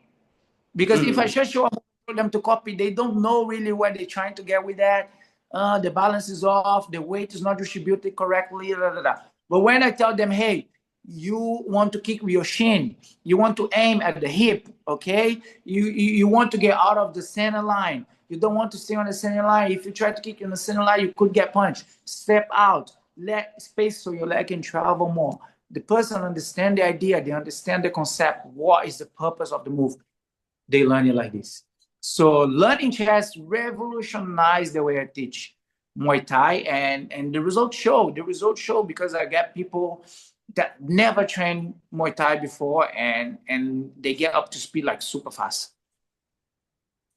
Because if I just show them to copy, they don't know really what they're trying to get with that. The balance is off, the weight is not distributed correctly, blah, blah, blah. But when I tell them, hey, you want to kick with your shin, you want to aim at the hip, okay? You want to get out of the center line. You don't want to stay on the center line. If you try to kick in the center line, you could get punched. Step out, let space so your leg can travel more. The person understand the idea, they understand the concept. What is the purpose of the move? They learn it like this. So learning chess revolutionized the way I teach Muay Thai, and the results show. The results show because I get people that never trained Muay Thai before, and they get up to speed like super fast.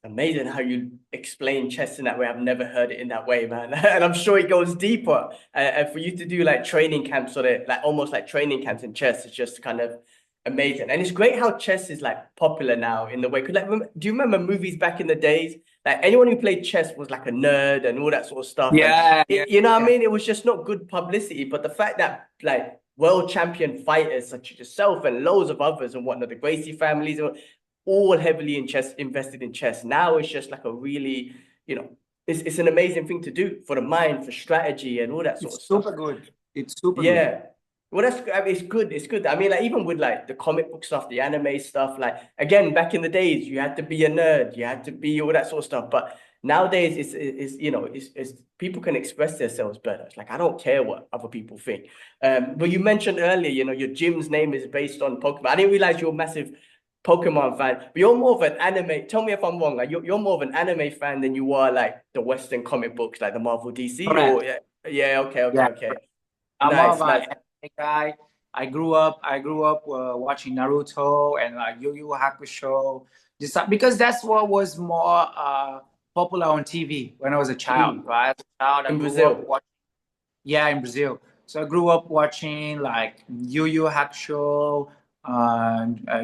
Amazing how you explain chess in that way. I've never heard it in that way, man. And I'm sure it goes deeper. And for you to do like training camps or like almost like training camps in chess is just kind of amazing. And it's great how chess is like popular now in the way. Cause like, do you remember movies back in the days? Like anyone who played chess was like a nerd and all that sort of stuff. Yeah, you know what I mean? It was just not good publicity. But the fact that like world champion fighters such as yourself and loads of others and whatnot, the Gracie families, all heavily invested in chess. Now it's just like a really, you know, it's an amazing thing to do for the mind, for strategy and all that sort of stuff. Super good. It's super yeah. good. Well, I mean, it's good. It's good. I mean, like even with like the comic book stuff, the anime stuff, like again, back in the days, you had to be a nerd, you had to be all that sort of stuff. But nowadays, it's you know, it's people can express themselves better. It's like I don't care what other people think. But you mentioned earlier, you know, your gym's name is based on Pokemon. I didn't realize you're a massive Pokemon fan, but you're more of an anime. Tell me if I'm wrong. Like you're more of an anime fan than you are like the Western comic books, like the Marvel, DC. Correct. Or yeah, okay. I'm Nice, more of an anime guy. I grew up watching Naruto and like Yu Yu Hakusho, because that's what was more popular on TV when I was a child, right? As a child, I in grew Brazil. up in Brazil. So I grew up watching like Yu Yu Hakusho,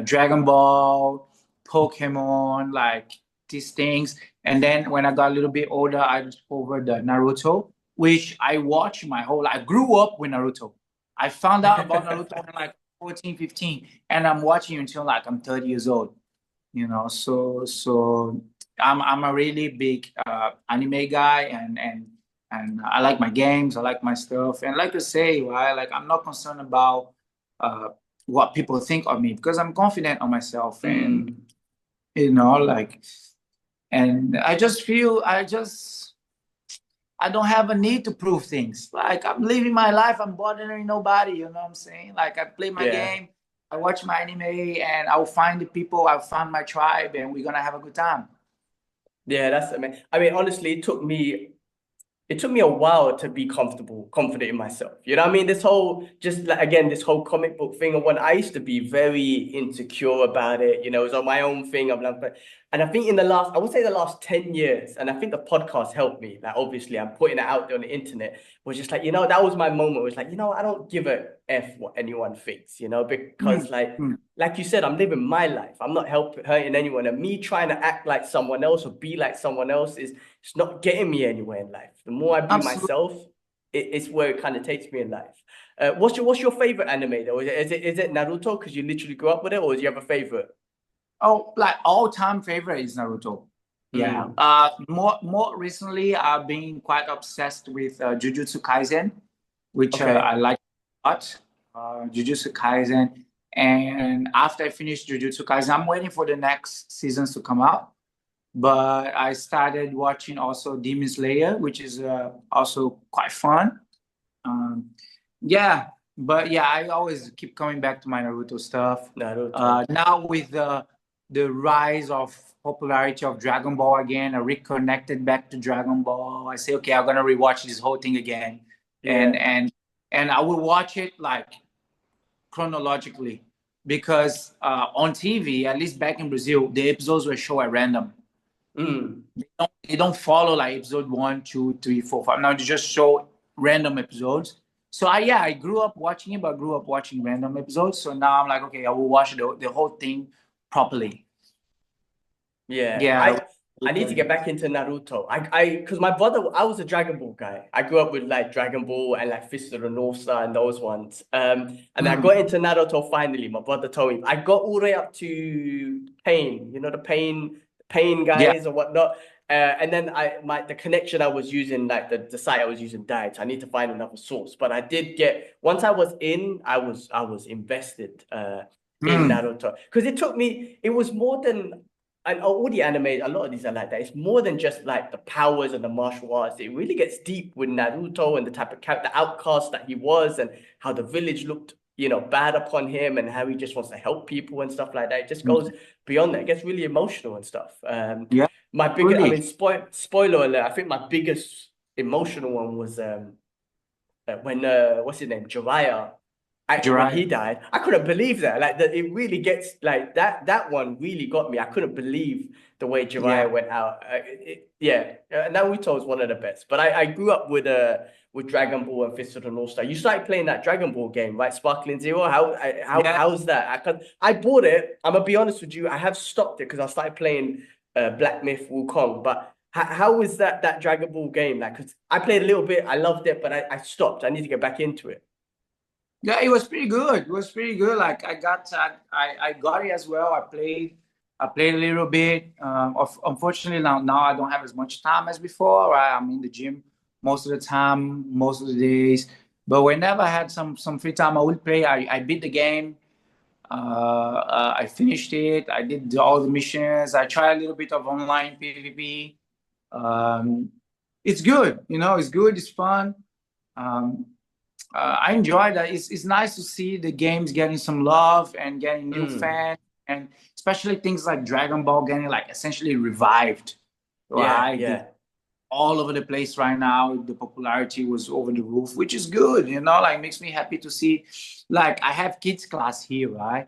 Dragon Ball, Pokemon, like these things. And then when I got a little bit older, I discovered Naruto, which I watched my whole life. I grew up with Naruto. I found out about Naruto when like 14, 15, and I'm watching until like I'm 30 years old. So I'm a really big anime guy, and I like my games, I like my stuff, and like I say, right, like I'm not concerned about uh, what people think of me because I'm confident on myself, and Mm. like, and I don't have a need to prove things. Like I'm living my life, I'm bothering nobody. You know what I'm saying? Like I play my Yeah. game, I watch my anime, and I'll find the people, I'll find my tribe, and we're gonna have a good time. Yeah, that's amazing. I mean, honestly, it took me a while to be confident in myself. You know what I mean? This whole, just like, again, this whole comic book thing. And when I used to be very insecure about it, it was on my own thing. And I think I would say the last 10 years, and I think the podcast helped me. Like, obviously, I'm putting it out there on the internet. Was just like, that was my moment. It was like, I don't give a F what anyone thinks, because Mm, like, mm, like you said, I'm living my life. I'm not hurting anyone. And me trying to act like someone else or be like someone else it's not getting me anywhere in life. The more I be absolutely. myself, it's where it kind of takes me in life. What's your favorite anime though? Is it Naruto because you literally grew up with it, or do you have a favorite? Oh, like all-time favorite is Naruto. Yeah. Mm, More recently, I've been quite obsessed with Jujutsu Kaisen, which I okay. like a lot. Jujutsu Kaisen, and after I finish Jujutsu Kaisen, I'm waiting for the next seasons to come out. But I started watching also Demon Slayer, which is also quite fun. Um, yeah, but yeah, I always keep coming back to my Naruto stuff. Naruto. Now with the rise of popularity of Dragon Ball again, I reconnected back to Dragon Ball. I say, okay, I'm gonna rewatch this whole thing again, and Yeah. and and I will watch it like chronologically because on TV, at least back in Brazil, the episodes were shown at random. Mm. They don't follow like episode 1, 2, 3, 4, 5. Now they just show random episodes. So I grew up watching it, but I grew up watching random episodes. So now I'm like, okay, I will watch the whole thing properly. Yeah, Yeah. I need to get back into Naruto. Because my brother, I was a Dragon Ball guy. I grew up with like Dragon Ball and like Fist of the North Star and those ones. And I Mm. got into Naruto finally. My brother told me I got all the way up to Pain. The Pain Yeah. guys or whatnot. And then the connection I was using, like the site I was using died. So I need to find another source. But I did get once I was in, I was invested in Mm. Naruto because it took me. It was more than and all the anime, a lot of these are like that. It's more than just like the powers and the martial arts. It really gets deep with Naruto and the type of character, the outcast that he was, and how the village looked, bad upon him, and how he just wants to help people and stuff like that. It just goes beyond that. It gets really emotional and stuff. Yeah. I Really. mean, spoiler alert. I think my biggest emotional one was when what's his name, Jiraiya, when he Jiraiya. died. I couldn't believe that. Like that, it really gets like that. That one really got me. I couldn't believe the way Yeah. Jiraiya went out. Yeah, Naruto is one of the best. But I grew up with Dragon Ball and Fist of the North Star. You started playing that Dragon Ball game, right? Sparkling Zero. Yeah. How's that? I bought it. I'm gonna be honest with you. I have stopped it because I started playing Black Myth Wukong, but. How was that Dragon Ball game? Like, cause I played a little bit, I loved it, but I stopped. I need to get back into it. Yeah, it was pretty good. It was pretty good. Like I got it as well. I played a little bit. Unfortunately now I don't have as much time as before. Right? I'm in the gym most of the time, most of the days. But whenever I had some free time, I would play. I beat the game. I finished it. I did all the missions. I tried a little bit of online PvP. Um, it's good. It's good. It's fun. Um, I enjoy that. It's nice to see the games getting some love and getting new Mm. fans, and especially things like Dragon Ball getting like essentially revived, Yeah, right? yeah. All over the place right now. The popularity was over the roof, which is good. Like makes me happy to see. Like I have kids class here, right?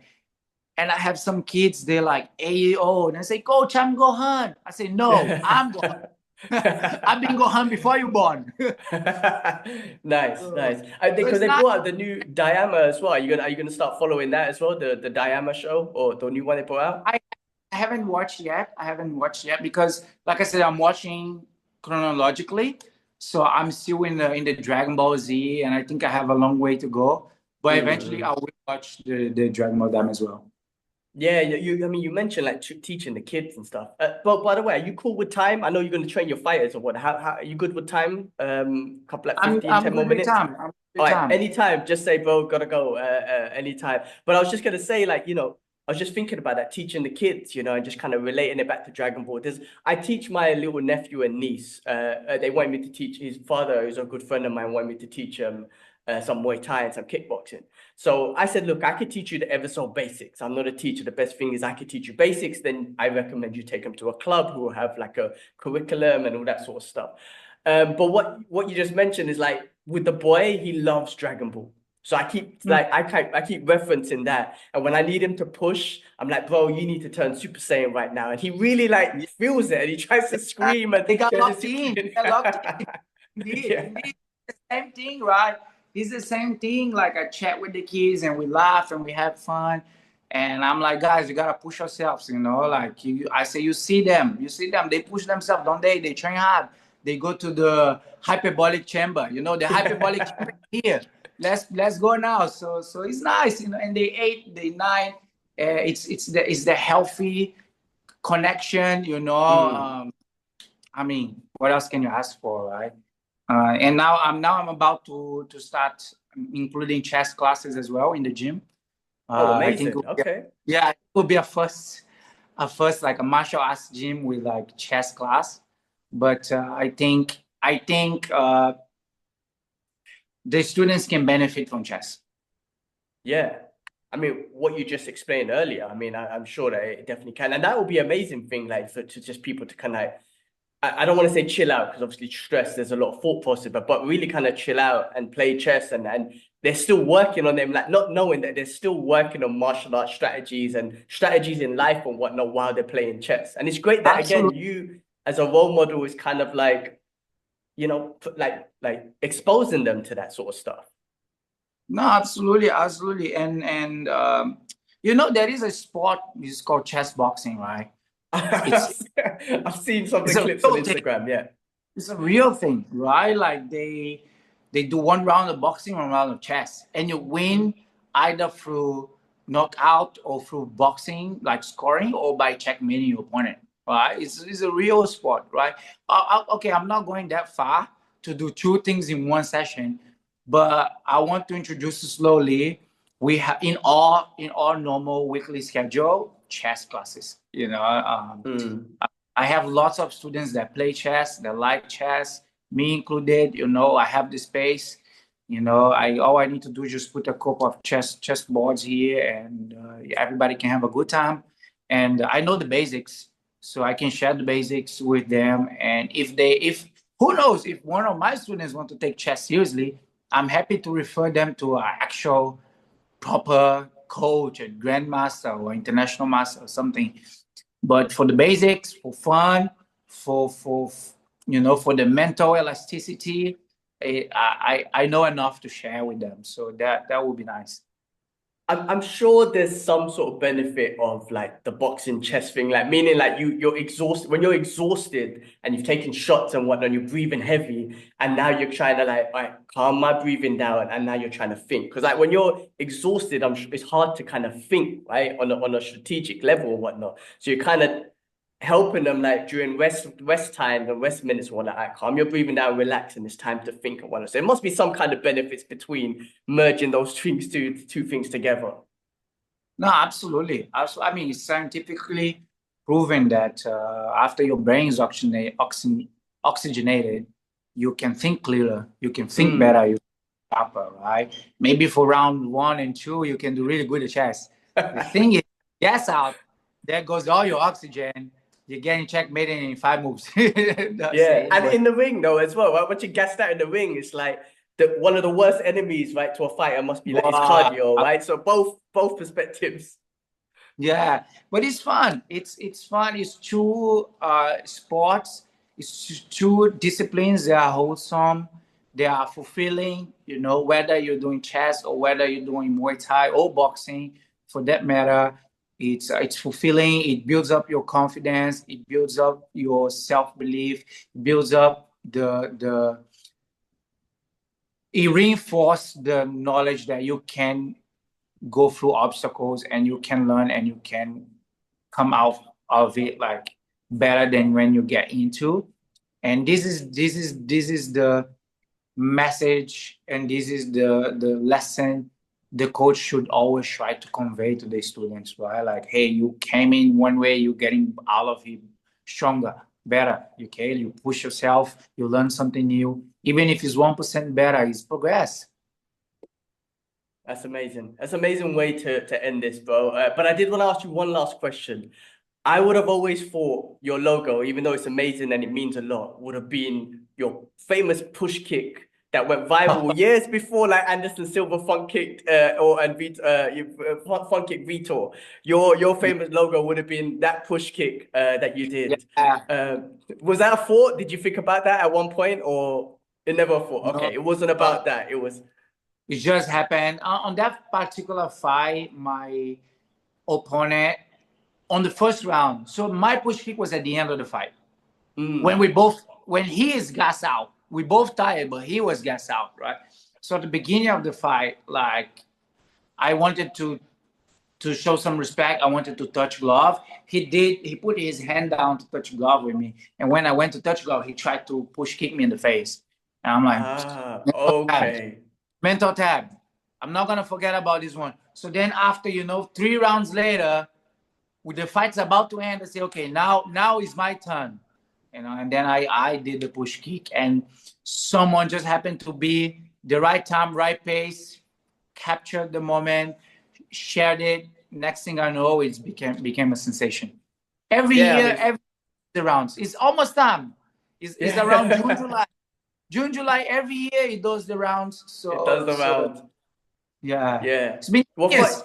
And I have some kids. They're like AEO, and I say, "Coach, I'm Gohan." I say, "No, I'm Gohan. I've been Gohan before you born." Nice, so, nice. so Because it's they nice. brought out the new Diama as well. Are you gonna start following that as well? The Diama show or the new one they brought out? I haven't watched yet. I haven't watched yet because, like I said, I'm watching chronologically. So I'm still in the Dragon Ball Z, and I think I have a long way to go. But eventually, Mm. I will watch the Dragon Ball Dam as well. Yeah, I mean, you mentioned like teaching the kids and stuff. But by the way, are you cool with time? I know you're going to train your fighters or what. How are you good with time? Couple like 15, I'm 10 more good with minutes. time. I'm good All with right, time. anytime, just say, bro, gotta go, anytime. But I was just gonna say, like, I was just thinking about that, teaching the kids, and just kind of relating it back to Dragon Ball. I teach my little nephew and niece. They want me to teach his father, who's a good friend of mine, want me to teach some Muay Thai and some kickboxing. So I said, look, I could teach you the ever so basics. I'm not a teacher. The best thing is I could teach you basics. Then I recommend you take them to a club who will have like a curriculum and all that sort of stuff. But what you just mentioned is like with the boy, he loves Dragon Ball. So I keep referencing that. And when I need him to push, I'm like, bro, you need to turn Super Saiyan right now. And he really like Yeah. feels it and he tries to scream and They got get the locked Super in. They Saiyan. got locked in. Indeed, Yeah. indeed. The same thing, right? It's the same thing. Like I chat with the kids and we laugh and we have fun. And I'm like, guys, you gotta push yourselves, Like I say, you see them. They push themselves, don't they? They train hard. They go to the hyperbolic chamber. The hyperbolic Yeah. chamber here. Let's go now. So it's nice, And they 8, they 9. It's the healthy connection, Mm. I mean, what else can you ask for, right? And now I'm about to start including chess classes as well in the gym. Oh, I think amazing. Okay. yeah, it will be a first like a martial arts gym with like chess class. But I think the students can benefit from chess. Yeah. I mean, what you just explained earlier, I mean, I'm sure that it definitely can. And that would be an amazing thing, like to just people to kind of I don't want to say chill out because obviously stress, there's a lot of thought process, but really kind of chill out and play chess and they're still working on them, like not knowing that they're still working on martial arts strategies and strategies in life and whatnot while they're playing chess. And it's great that again, Absolutely. you as a role model is kind of like, like exposing them to that sort of stuff. No, absolutely, absolutely. And there is a sport, it's called chess boxing, right? It's I've seen some of it's the a clips on real thing. Instagram, yeah. It's a real thing, right? Like they do one round of boxing, one round of chess, and you win either through knockout or through boxing, like scoring, or by checkmating your opponent, right? It's a real sport, right? Okay, I'm not going that far to do two things in one session, but I want to introduce you slowly. We have in our normal weekly schedule chess classes. Mm. I have lots of students that play chess, that like chess, me included. I have the space. All I need to do is just put a couple of chess boards here, and everybody can have a good time. And I know the basics, so I can share the basics with them. And if who knows, if one of my students want to take chess seriously, I'm happy to refer them to an actual proper coach, a grandmaster or international master or something. But for the basics, for fun, for the mental elasticity, I know enough to share with them. So that would be nice. I'm sure there's some sort of benefit of like the boxing chess thing, like meaning like you're exhausted when you're exhausted and you've taken shots and whatnot, you're breathing heavy, and now you're trying to like, all right, calm my breathing down, and now you're trying to think. Because like when you're exhausted, I'm sure it's hard to kind of think, right, on a strategic level or whatnot. So you're kind of helping them like during rest time and rest minutes or like calm your breathing down, relax, and it's time to think and whatnot. So there must be some kind of benefits between merging those two things together. No, absolutely. I mean, it's scientifically proven that after your brain is oxygenated, you can think clearer, you can think better, Mm. you sharper, right? Maybe for round 1 and 2, you can do really good at chess. The thing is, gas out, there goes all your oxygen. You're getting checkmated in 5 moves. That's Yeah, it. and But in the ring though as well, right? Once you gassed out in the ring, it's like one of the worst enemies, right, to a fighter must be like his wow, cardio, right? So both perspectives. yeah, but it's fun. It's fun. It's two sports. It's two disciplines. They are wholesome. They are fulfilling. Whether you're doing chess or whether you're doing Muay Thai or boxing, for that matter. It's fulfilling. It builds up your confidence. It builds up your self-belief. It builds up the it reinforces the knowledge that you can go through obstacles and you can learn and you can come out of it like better than when you get into. And this is the message, and this is the lesson the coach should always try to convey to the students, right? Like, hey, you came in one way, you're getting out of it stronger, better. Okay, you push yourself, you learn something new. Even if it's 1% better, it's progress. That's amazing. That's an amazing way to end this, bro. But I did want to ask you one last question. I would have always thought your logo, even though it's amazing and it means a lot, would have been your famous push kick that went viral years before, like Anderson Silva funk kicked funk kick Vitor. Your famous logo would have been that push kick that you did. Yeah. Was that a thought? Did you think about that at one point, or it never thought? No, Okay, it wasn't about that. It was. it just happened on that particular fight. My opponent on the first round. So my push kick was at the end of the fight. When he is gas out, we both tired, but he was gas out, right? So at the beginning of the fight, like I wanted to show some respect. I wanted to touch glove. He put his hand down to touch glove with me. And when I went to touch glove, he tried to push kick me in the face. And I'm like, okay. Mental tab. I'm not gonna forget about this one. So then after, 3 rounds later, with the fight's about to end, I say, okay, now is my turn. And then I did the push kick, and someone just happened to be the right time, right pace, captured the moment, shared it. Next thing I know, it became a sensation. Every year, every rounds. It's almost time. It's around June, July. June, July, every year it does the rounds. So it does the rounds. Yeah. It's been years.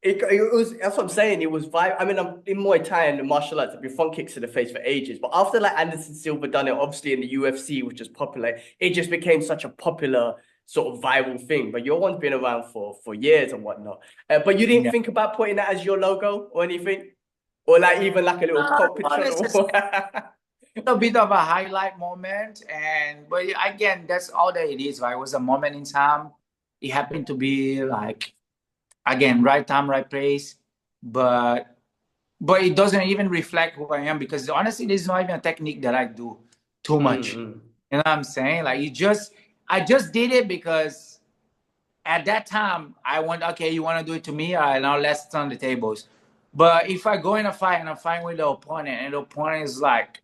It was, that's what I'm saying. It was vibe. I mean, I'm in Muay Thai and the martial arts. I've been front kicks to the face for ages. But after like Anderson Silva done it, obviously in the UFC, which is popular, it just became such a popular sort of viral thing. But your one's been around for years and whatnot. But you didn't think about putting that as your logo or anything? Or like even like a little pop picture? A bit of a highlight moment. But again, that's all that it is, right? It was a moment in time. It happened to be like, again, right time, right place, but it doesn't even reflect who I am, because honestly, this is not even a technique that I do too much. You know what I'm saying? Like I just did it because at that time I went, okay, you want to do it to me? All right, now let's turn the tables. But if I go in a fight and I'm fighting with the opponent, and the opponent is like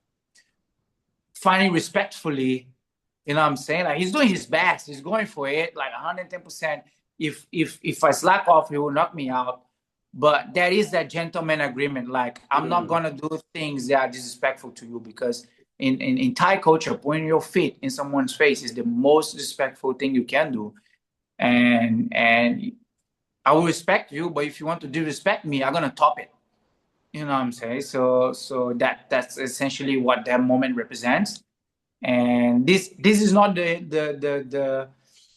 fighting respectfully, you know what I'm saying? Like he's doing his best, he's going for it, like 110%. If I slack off, he will knock me out. But there is that gentleman agreement. Like I'm not gonna do things that are disrespectful to you, because in Thai culture, putting your feet in someone's face is the most disrespectful thing you can do. And I will respect you, but if you want to disrespect me, I'm gonna top it. You know what I'm saying? So that's essentially what that moment represents. And this is not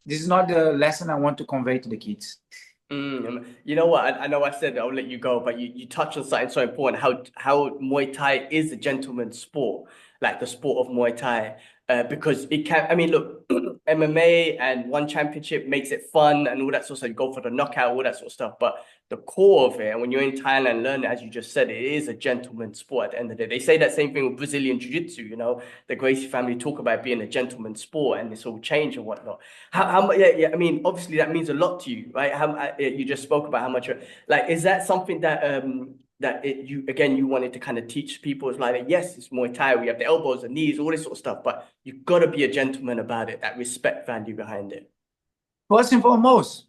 this is not the lesson I want to convey to the kids. You know what? I know I said I'll let you go, but you touched on something so important, how Muay Thai is a gentleman's sport, like the sport of Muay Thai. Because it can, I mean, look, MMA and one championship makes it fun and all that sort of stuff. You go for the knockout, all that sort of stuff. But the core of it, and when you're in Thailand, learn it, as you just said, it is a gentleman's sport at the end of the day. They say that same thing with Brazilian Jiu-Jitsu, the Gracie family talk about being a gentleman's sport and this all change and whatnot. I mean, obviously that means a lot to you, right? You just spoke about how much, like, is that something that, you wanted to kind of teach people? It's like, yes, it's Muay Thai, we have the elbows and knees, all this sort of stuff, but you've got to be a gentleman about it, that respect value behind it. First and foremost,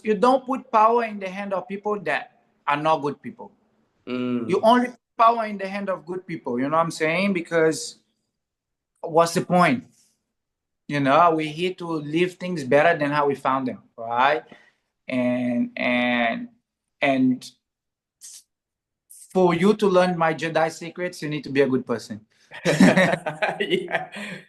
you don't put power in the hand of people that are not good people. You only put power in the hand of good people. You know what I'm saying? Because what's the point? We're here to leave things better than how we found them, right? And for you to learn my Jedi secrets, you need to be a good person. Yeah,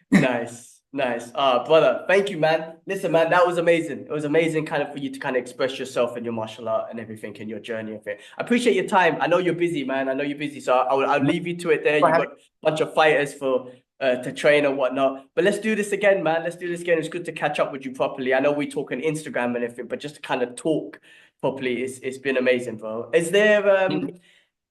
nice. Nice. Brother, thank you, man. Listen, man, that was amazing. It was amazing kind of for you to kind of express yourself and your martial art and everything in your journey of it. I appreciate your time. I know you're busy, man. I know you're busy. So I'll leave you to it there. For You've having got a bunch of fighters for to train and whatnot. But let's do this again, man. Let's do this again. It's good to catch up with you properly. I know we talk on Instagram and everything, but just to kind of talk properly, it's been amazing, bro. Is there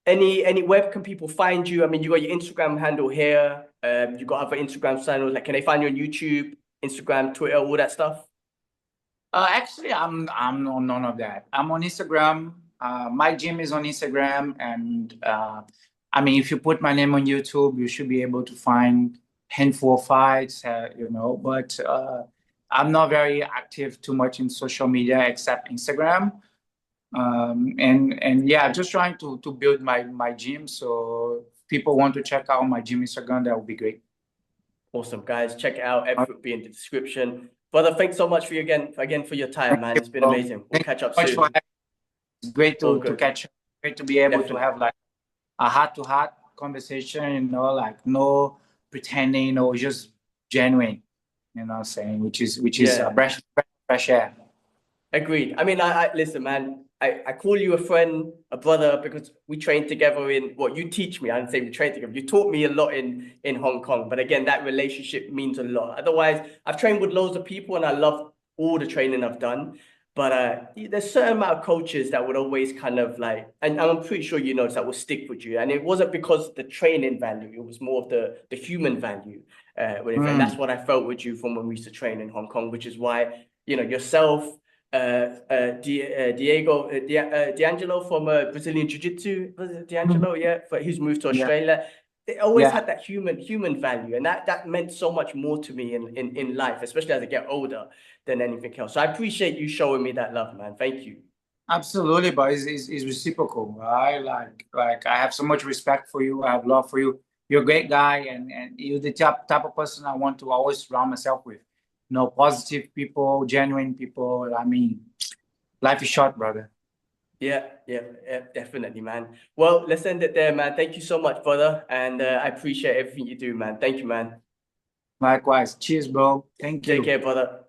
any where can people find you? I mean, you got your Instagram handle here. You got other Instagram channels. Like, can they find you on YouTube, Instagram, Twitter, all that stuff? Actually, I'm on none of that. I'm on Instagram. My gym is on Instagram, and I mean, if you put my name on YouTube, you should be able to find handful of fights. You know, but I'm not very active too much in social media except Instagram. And yeah, just trying to build my gym. So if people want to check out my gym Instagram, that would be great. Awesome, guys. Check it out. Everything will be in the description. Brother, thanks so much for you again for your time, Thank man. you. It's been amazing. We'll Thank you catch up so much soon. for having me. It's great All to good. catch up. Great to be able to Definitely. have like a heart-to-heart conversation, you know, like no pretending or just genuine, you know what I'm saying, which is Yeah. fresh air. Agreed. I mean, I listen, man. I call you a friend, a brother, because we trained together in what you teach me. I didn't say we trained together. You taught me a lot in Hong Kong. But again, that relationship means a lot. Otherwise, I've trained with loads of people and I love all the training I've done. But there's certain amount of coaches that would always kind of like, and I'm pretty sure you know that will stick with you. And it wasn't because of the training value, it was more of the human value. And that's Mm, what I felt with you from when we used to train in Hong Kong, which is why, yourself, D'Angelo from Brazilian Jiu-Jitsu, was it mm, D'Angelo? Yeah, but he's moved to yeah, Australia. They always yeah, had that human value, and that meant so much more to me in life, especially as I get older than anything else. So I appreciate you showing me that love, man. Thank you. absolutely. But it's reciprocal, right? Like I have so much respect for you. I have love for you. You're a great guy, and you're the type of person I want to always surround myself with. You know, positive people, genuine people. I mean, life is short, brother. Yeah, definitely, man. Well, let's end it there, man. Thank you so much, brother, and I appreciate everything you do, man. Thank you, man. Likewise. Cheers, bro. Thank Take you. care, brother.